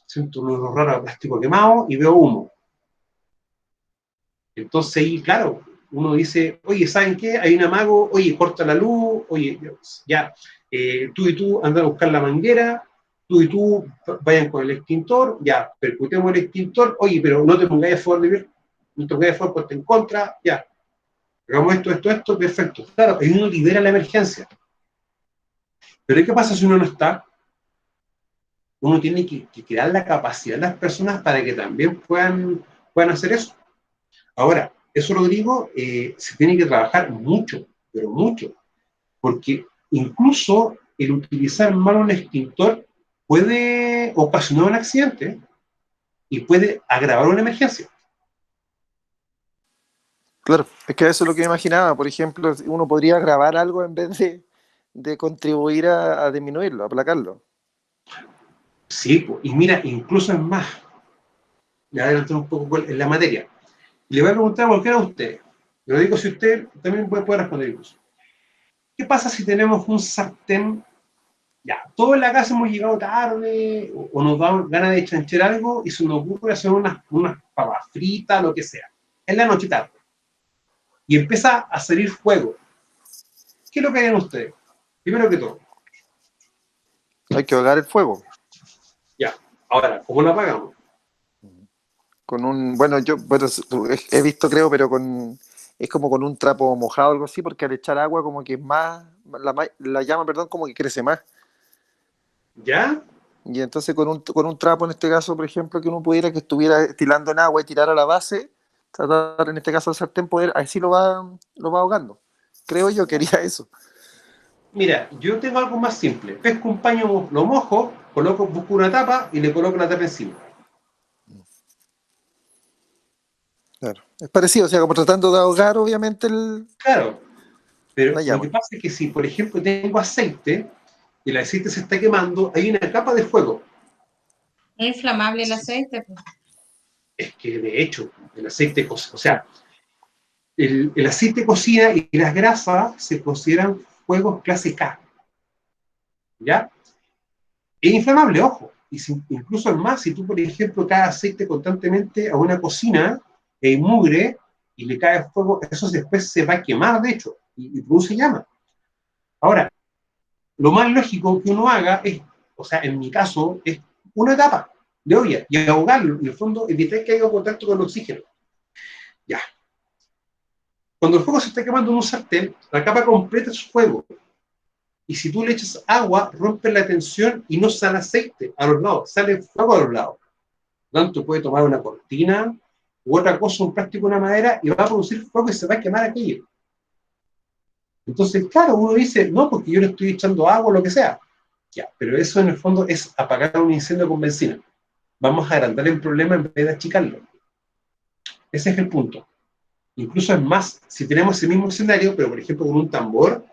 siento un olor raro a plástico quemado y veo humo. Entonces ahí, claro, uno dice, oye, ¿saben qué? Hay un amago, oye, corta la luz, oye, ya, tú y tú andan a buscar la manguera, tú y tú vayan con el extintor, ya, percutemos el extintor, oye, pero no te pongáis a favor de ver, no te pongáis a favor, ponte en contra, ya, hagamos esto, perfecto. Claro, ahí uno libera la emergencia. Pero ¿qué pasa si uno no está? Uno tiene que crear la capacidad de las personas para que también puedan hacer eso. Ahora, eso, Rodrigo, se tiene que trabajar mucho, pero mucho, porque incluso el utilizar mal un extintor puede ocasionar un accidente y puede agravar una emergencia. Claro, es que eso es lo que me imaginaba. Por ejemplo, uno podría grabar algo en vez de contribuir a disminuirlo, a aplacarlo. Sí, y mira, incluso es más, le voy a adelantar un poco en la materia. Le voy a preguntar a cualquiera de ustedes, lo digo si usted también puede responder incluso. ¿Qué pasa si tenemos un sartén? Ya, todos en la casa hemos llegado tarde o nos da ganas de chanchar algo y se nos ocurre hacer unas papas fritas, lo que sea. En la noche tarde. Y empieza a salir fuego. ¿Qué es lo que harían ustedes? Primero que todo. Hay que apagar el fuego. Ya. Ahora, ¿cómo lo apagamos? Bueno, yo he visto, creo, pero es como con un trapo mojado o algo así, porque al echar agua como que es más, la llama, perdón, como que crece más. ¿Ya? Y entonces con un trapo, en este caso, por ejemplo, que uno pudiera que estuviera estilando en agua y tirar a la base, tratar, en este caso, el sartén, poder, así lo va ahogando. Creo yo que haría eso. Mira, yo tengo algo más simple. Pesco un paño, lo mojo, busco una tapa y le coloco la tapa encima. Claro. Es parecido, o sea, como tratando de ahogar, obviamente, Claro. Pero la lo que llama. pasa es que si, por ejemplo, tengo aceite y el aceite se está quemando, hay una capa de fuego. ¿Es inflamable el aceite? Pues. Es que, de hecho, el aceite, o sea, el aceite cocina y las grasas se consideran fuegos clase K. ¿Ya? Es inflamable, ojo. Y incluso es más, si tú, por ejemplo, caes aceite constantemente a una cocina y hay mugre y le cae fuego, eso después se va a quemar, de hecho, y produce llama. Ahora, lo más lógico que uno haga es o sea, en mi caso, es una etapa de olla y ahogarlo, en el fondo, evitar que haya contacto con el oxígeno. Ya. Cuando el fuego se está quemando en un sartén, la capa completa es fuego. Y si tú le echas agua, rompe la tensión y no sale aceite a los lados, sale fuego a los lados. Por lo tanto, puede tomar una cortina u otra cosa, un plástico, una madera, y va a producir fuego y se va a quemar aquello. Entonces, claro, uno dice, no, porque yo le estoy echando agua o lo que sea. Ya, pero eso en el fondo es apagar un incendio con benzina. Vamos a agrandar el problema en vez de achicarlo. Ese es el punto. Incluso es más, si tenemos ese mismo escenario, pero por ejemplo con un tambor,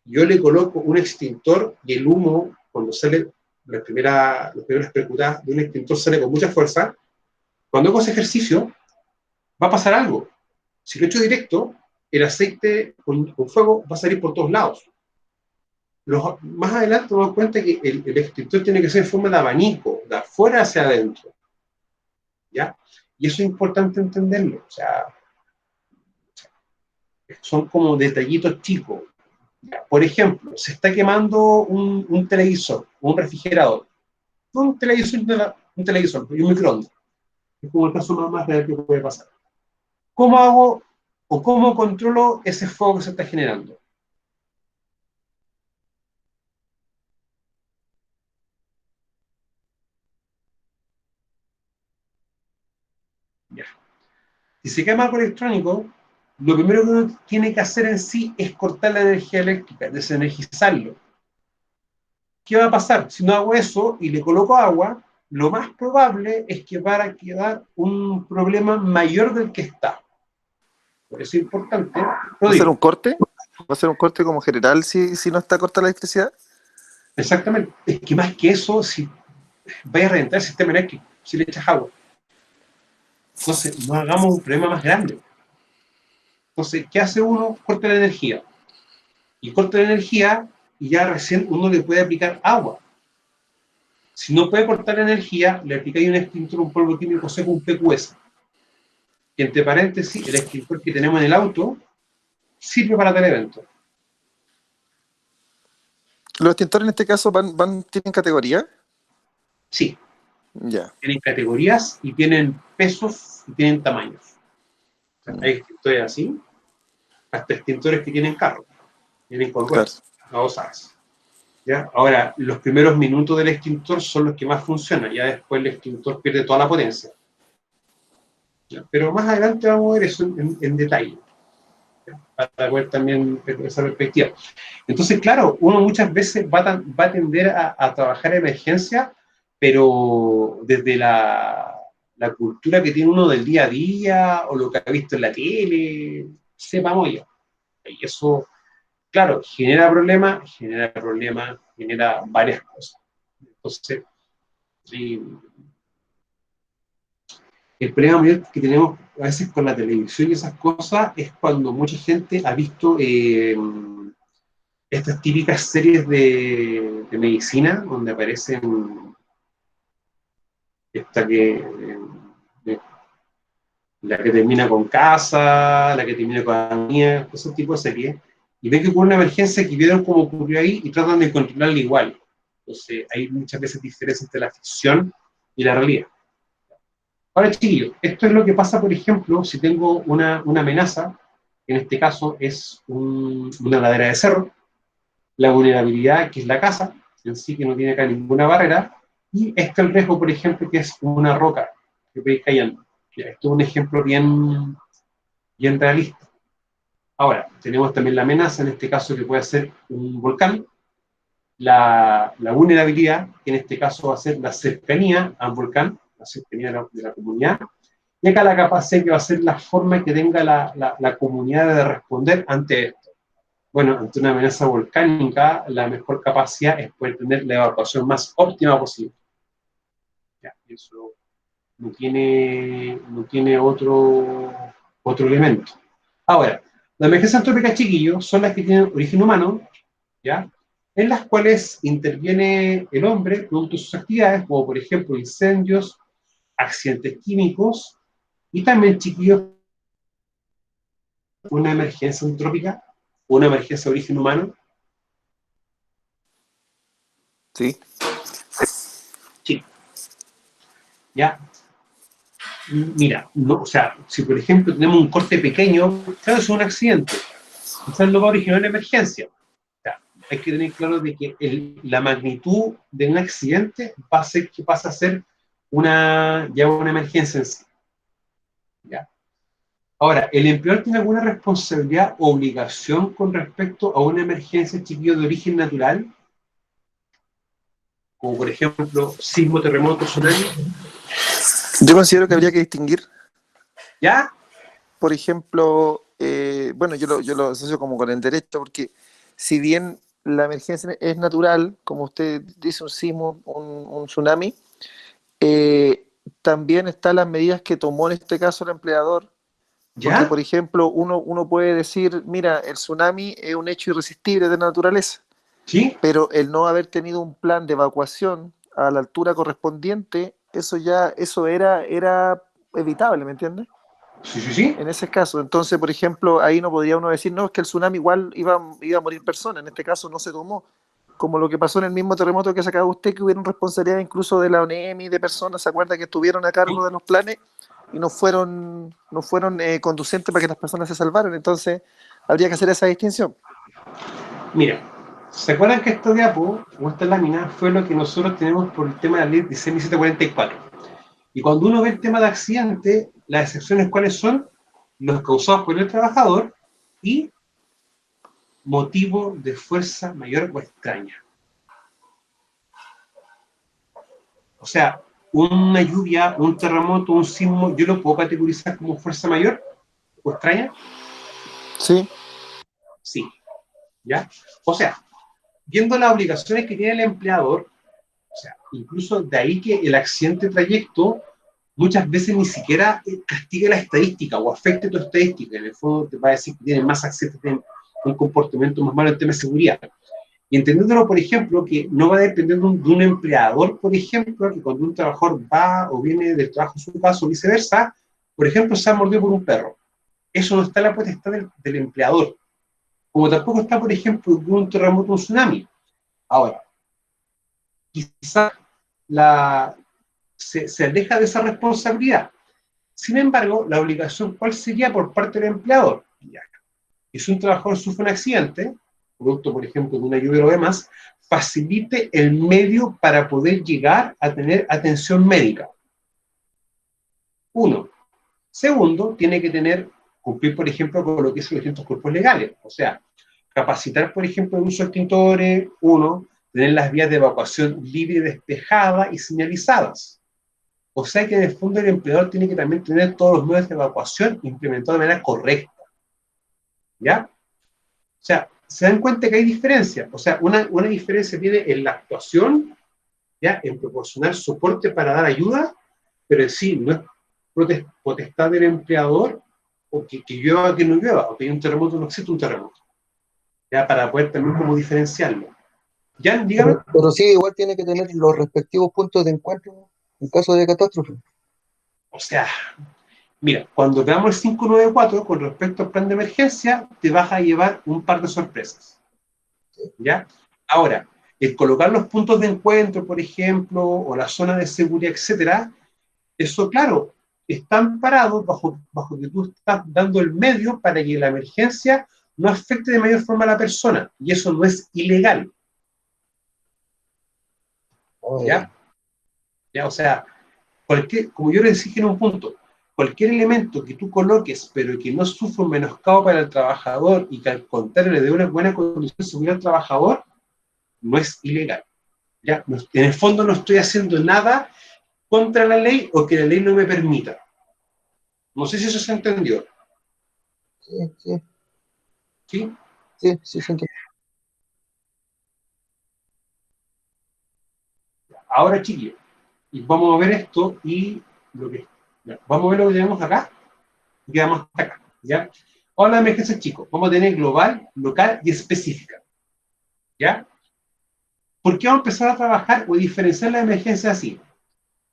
yo le coloco un extintor y el humo, cuando sale las primeras percutadas de un extintor, sale con mucha fuerza. Cuando hago ese ejercicio, va a pasar algo. Si lo echo directo, el aceite con fuego va a salir por todos lados. Más adelante nos damos cuenta que el extintor tiene que ser en forma de abanico, de afuera hacia adentro. ¿Ya? Y eso es importante entenderlo. O sea, son como detallitos chicos. Por ejemplo, se está quemando un televisor, un refrigerador. No un televisor y un microondas. Es como el caso más real que puede pasar. ¿Cómo hago o cómo controlo ese fuego que se está generando? Ya. Si se quema algo electrónico, lo primero que uno tiene que hacer en sí es cortar la energía eléctrica, desenergizarlo. ¿Qué va a pasar? Si no hago eso y le coloco agua, lo más probable es que va a quedar un problema mayor del que está. Por eso es importante. ¿Va a ser un corte? ¿Va a ser un corte como general si no está corta la electricidad? Exactamente. Es que más que eso, si vaya a reventar el sistema eléctrico, si le echas agua. Entonces, no hagamos un problema más grande. Entonces, ¿qué hace uno? Corta la energía. Y corta la energía y ya recién uno le puede aplicar agua. Si no puede cortar la energía, le aplicáis un extintor, un polvo químico seco, un PQS. Que entre paréntesis, el extintor que tenemos en el auto sirve para tal evento. ¿Los extintores en este caso tienen categoría? Sí, Ya. tienen categorías y tienen pesos y tienen tamaños. O sea, hay extintores así, hasta extintores que tienen carro, tienen con ruedas, adosadas. ¿Ya? Ahora, los primeros minutos del extintor son los que más funcionan, ya después el extintor pierde toda la potencia. ¿Ya? Pero más adelante vamos a ver eso en detalle, ¿ya? Para poder también ver esa perspectiva. Entonces, claro, uno muchas veces va a tender a trabajar en emergencia, pero desde la cultura que tiene uno del día a día o lo que ha visto en la tele, sepamos ya. Y eso, claro, genera problemas, genera varias cosas. Entonces, el problema mayor que tenemos a veces con la televisión y esas cosas es cuando mucha gente ha visto estas típicas series de medicina donde aparecen esta la que termina con casa, la que termina con agonía, esos tipos de series, y ven que ocurre una emergencia que vieron cómo ocurrió ahí y tratan de controlarla igual. Entonces hay muchas veces diferencias entre la ficción y la realidad. Ahora, chiquillos, esto es lo que pasa, por ejemplo, si tengo una amenaza, en este caso es una ladera de cerro, la vulnerabilidad que es la casa, en sí que no tiene acá ninguna barrera, y el riesgo, por ejemplo, que es una roca que puede ir cayendo. Ya, esto es un ejemplo bien realista. Ahora, tenemos también la amenaza, en este caso que puede ser un volcán, la vulnerabilidad, que en este caso va a ser la cercanía al volcán, la cercanía de la comunidad, y acá la capacidad que va a ser la forma que tenga la comunidad de responder ante esto. Bueno, ante una amenaza volcánica, la mejor capacidad es poder tener la evacuación más óptima posible. Ya, eso no tiene otro elemento. Ahora, las emergencias antrópicas, chiquillos, son las que tienen origen humano, ¿ya? En las cuales interviene el hombre producto de sus actividades, como por ejemplo incendios, accidentes químicos, y también, chiquillos, una emergencia antrópica, una emergencia de origen humano. Sí. ¿ya? Mira, no, o sea, si por ejemplo tenemos un corte pequeño, claro, es un accidente. Quizás no va a originar una emergencia. O sea, hay que tener claro de que la magnitud de un accidente va a hacer que pase a ser ya una emergencia en sí. ¿Ya? Ahora, ¿el empleador tiene alguna responsabilidad o obligación con respecto a una emergencia, chiquillo, de origen natural? Como por ejemplo, sismo, terremoto, tsunami. Yo considero que habría que distinguir, ¿Ya? por ejemplo, bueno, yo lo asocio como con el derecho, porque si bien la emergencia es natural, como usted dice, un sismo, un tsunami, también están las medidas que tomó en este caso el empleador, porque, ¿Ya? por ejemplo, uno puede decir, mira, el tsunami es un hecho irresistible de la naturaleza, ¿Sí? pero el no haber tenido un plan de evacuación a la altura correspondiente, eso era evitable, ¿me entiendes? Sí, sí, sí. En ese caso, entonces, por ejemplo, ahí no podría uno decir, no, es que el tsunami igual iba a morir personas, en este caso no se tomó, como lo que pasó en el mismo terremoto que sacaba usted, que hubieron responsabilidad incluso de la ONEMI, de personas, ¿se acuerda? Que estuvieron a cargo de los planes y no fueron conducentes para que las personas se salvaran, entonces habría que hacer esa distinción. Mira, ¿se acuerdan que esta diapo, o esta lámina, fue lo que nosotros tenemos por el tema de la ley 1744? Y cuando uno ve el tema de accidente, las excepciones cuáles son los causados por el trabajador y motivo de fuerza mayor o extraña. O sea, una lluvia, un terremoto, un sismo, ¿yo lo puedo categorizar como fuerza mayor o extraña? Sí, Sí, ¿ya? O sea, viendo las obligaciones que tiene el empleador, o sea, incluso de ahí que el accidente trayecto muchas veces ni siquiera castiga la estadística o afecte tu estadística. En el fondo te va a decir que tienes más accidentes, tienes un comportamiento más malo en temas de seguridad. Y entendiéndolo, por ejemplo, que no va a depender de un empleador, por ejemplo, que cuando un trabajador va o viene del trabajo a su casa o viceversa, por ejemplo, se ha mordido por un perro. Eso no está en la potestad del empleador. Como tampoco está, por ejemplo, un terremoto o un tsunami. Ahora, quizá se aleja de esa responsabilidad. Sin embargo, la obligación, ¿cuál sería por parte del empleador? Ya, que si un trabajador sufre un accidente, producto, por ejemplo, de una lluvia o demás, facilite el medio para poder llegar a tener atención médica. Uno. Segundo, tiene que cumplir, por ejemplo, con lo que son los distintos cuerpos legales. O sea, capacitar, por ejemplo, el uso de extintores. Uno, tener las vías de evacuación libre, despejadas y señalizadas. O sea que en el fondo el empleador tiene que también tener todos los medios de evacuación implementados de manera correcta. ¿Ya? O sea, se dan cuenta que hay diferencias. O sea, una diferencia viene en la actuación, ¿ya? En proporcionar soporte para dar ayuda, pero en sí no es potestad del empleador o que llueva o que no llueva, o que hay un terremoto o no existe un terremoto. ¿Ya? Para poder también como diferenciarlo. ¿Ya? Dígame. Pero sí, igual tiene que tener los respectivos puntos de encuentro en caso de catástrofe. O sea, mira, cuando veamos el 594 con respecto al plan de emergencia, te vas a llevar un par de sorpresas. ¿Ya? Ahora, el colocar los puntos de encuentro, por ejemplo, o la zona de seguridad, etcétera, eso, claro, están parados bajo que tú estás dando el medio para que la emergencia no afecte de mayor forma a la persona. Y eso no es ilegal. ¿Ya? ¿Ya? O sea, como yo les dije en un punto, cualquier elemento que tú coloques, pero que no sufra un menoscabo para el trabajador y que al contrario le dé una buena condición de seguridad al trabajador, no es ilegal. ¿Ya? En el fondo no estoy haciendo nada contra la ley o que la ley no me permita. No sé si eso se entendió. Sí, sí, ¿Sí? sí, sí, sí. Ahora, chiquillos, y vamos a ver esto y vamos a ver lo que tenemos acá y quedamos hasta acá. ¿Ya? Ahora la emergencia, chicos, vamos a tener global, local y específica. ¿Ya? ¿Por qué vamos a empezar a trabajar o diferenciar la emergencia así?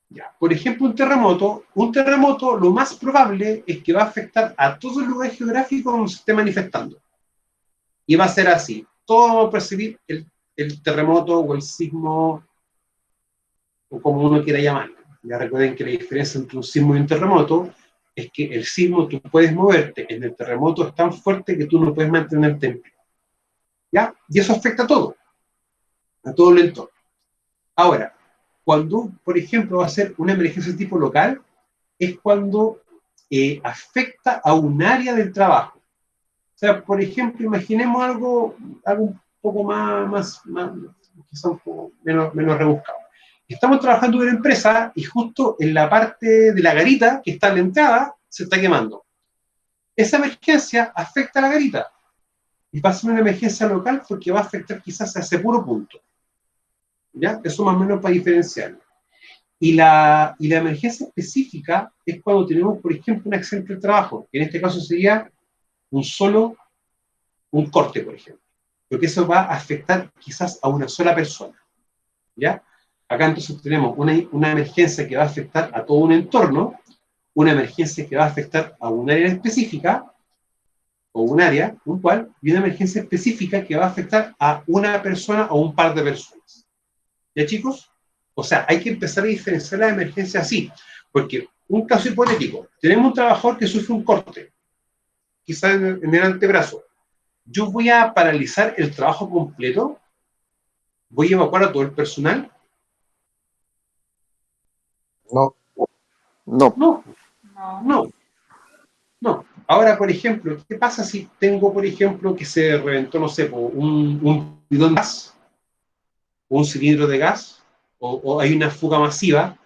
Ya. Por ejemplo, un terremoto lo más probable es que va a afectar a todo el lugar geográfico donde se esté manifestando. Y va a ser así. Todos vamos a percibir el terremoto o el sismo, o como uno quiera llamarlo. Ya recuerden que la diferencia entre un sismo y un terremoto es que el sismo tú puedes moverte, en el terremoto es tan fuerte que tú no puedes mantenerte en pie. ¿Ya? Y eso afecta a todo el entorno. Ahora, cuando, por ejemplo, va a ser una emergencia de tipo local, es cuando afecta a un área del trabajo. O sea, por ejemplo, imaginemos algo un poco quizá un poco menos rebuscado. Estamos trabajando en una empresa y justo en la parte de la garita que está en la entrada se está quemando. Esa emergencia afecta a la garita y va a ser una emergencia local porque va a afectar quizás a ese puro punto. ¿Ya? Eso más o menos para diferenciarlo. Y la emergencia específica es cuando tenemos, por ejemplo, un accidente de trabajo, que en este caso sería un corte, por ejemplo. Porque eso va a afectar quizás a una sola persona. ¿Ya? Acá entonces tenemos una emergencia que va a afectar a todo un entorno, una emergencia que va a afectar a un área específica, o un área puntual, y una emergencia específica que va a afectar a una persona o un par de personas. ¿Ya, chicos? O sea, hay que empezar a diferenciar las emergencias así, porque un caso hipotético, tenemos un trabajador que sufre un corte, quizás en el antebrazo. Yo voy a paralizar el trabajo completo, voy a evacuar a todo el personal. No, No, No, No. no, no. Ahora, por ejemplo, ¿qué pasa si tengo, por ejemplo, que se reventó, no sé, un bidón de gas, un cilindro de gas, o hay una fuga masiva?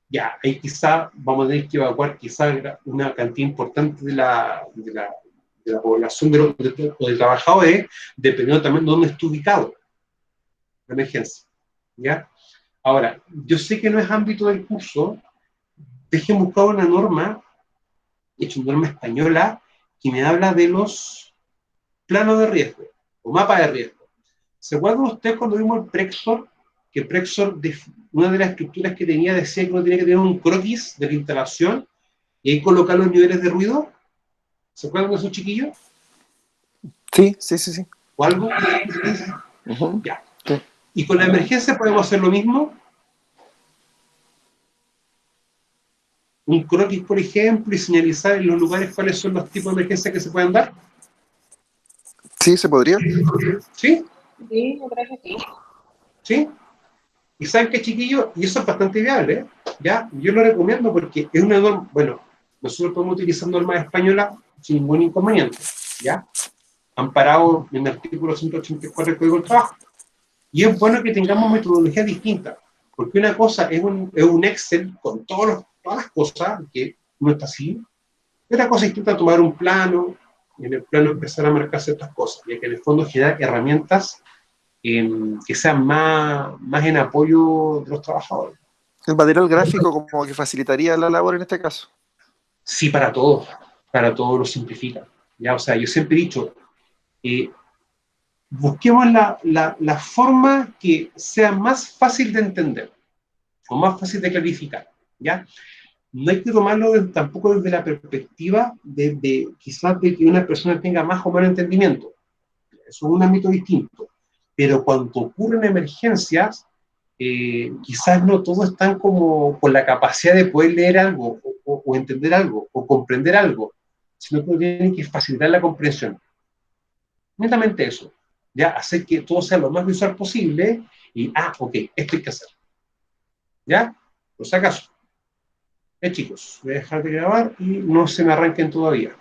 Ya, ahí quizá vamos a tener que evacuar quizá una cantidad importante de la población o de trabajadores, dependiendo también de dónde esté ubicado la emergencia. ¿Ya? Ahora, yo sé que no es ámbito del curso, dejen buscar una norma, he hecho una norma española, que me habla de los planos de riesgo, o mapa de riesgo. ¿Se acuerdan ustedes cuando vimos el Prexor? Que Prexor, una de las estructuras que tenía, decía que uno tenía que tener un croquis de la instalación y ahí colocar los niveles de ruido. ¿Se acuerdan de esos chiquillos? sí, sí, sí, sí. ¿O algo? Ujú. Ya. Sí. ¿Y con la emergencia podemos hacer lo mismo? Un croquis, por ejemplo, y señalizar en los lugares cuáles son los tipos de emergencias que se pueden dar. Sí, se podría. ¿Sí? Sí, yo creo que sí. ¿Sí? Y saben qué, chiquillos, y eso es bastante viable, ¿eh? ¿Ya? Yo lo recomiendo porque es una norma, bueno, nosotros podemos utilizar normas españolas sin ningún inconveniente, ¿ya? Amparado en el artículo 184 del Código del Trabajo. Y es bueno que tengamos metodologías distintas, porque una cosa es un Excel con todas las cosas, que no está así. Otra cosa es intentar tomar un plano, y en el plano empezar a marcar ciertas cosas, ya que en el fondo generar herramientas que sean más en apoyo de los trabajadores. El material gráfico como que facilitaría la labor en este caso. Sí, para todos lo simplifica. ¿Ya? O sea, yo siempre he dicho, busquemos la forma que sea más fácil de entender o más fácil de clarificar. ¿Ya? No hay que tomarlo tampoco desde la perspectiva quizás de que una persona tenga más o menos entendimiento. Eso es un ámbito distinto. Pero cuando ocurren emergencias, quizás no todos están como con la capacidad de poder leer algo o entender algo o comprender algo, sino que tienen que facilitar la comprensión. Netamente eso, ya hacer que todo sea lo más visual posible y, ok, esto hay que hacer. ¿Ya? Por si acaso. Chicos, voy a dejar de grabar y no se me arranquen todavía.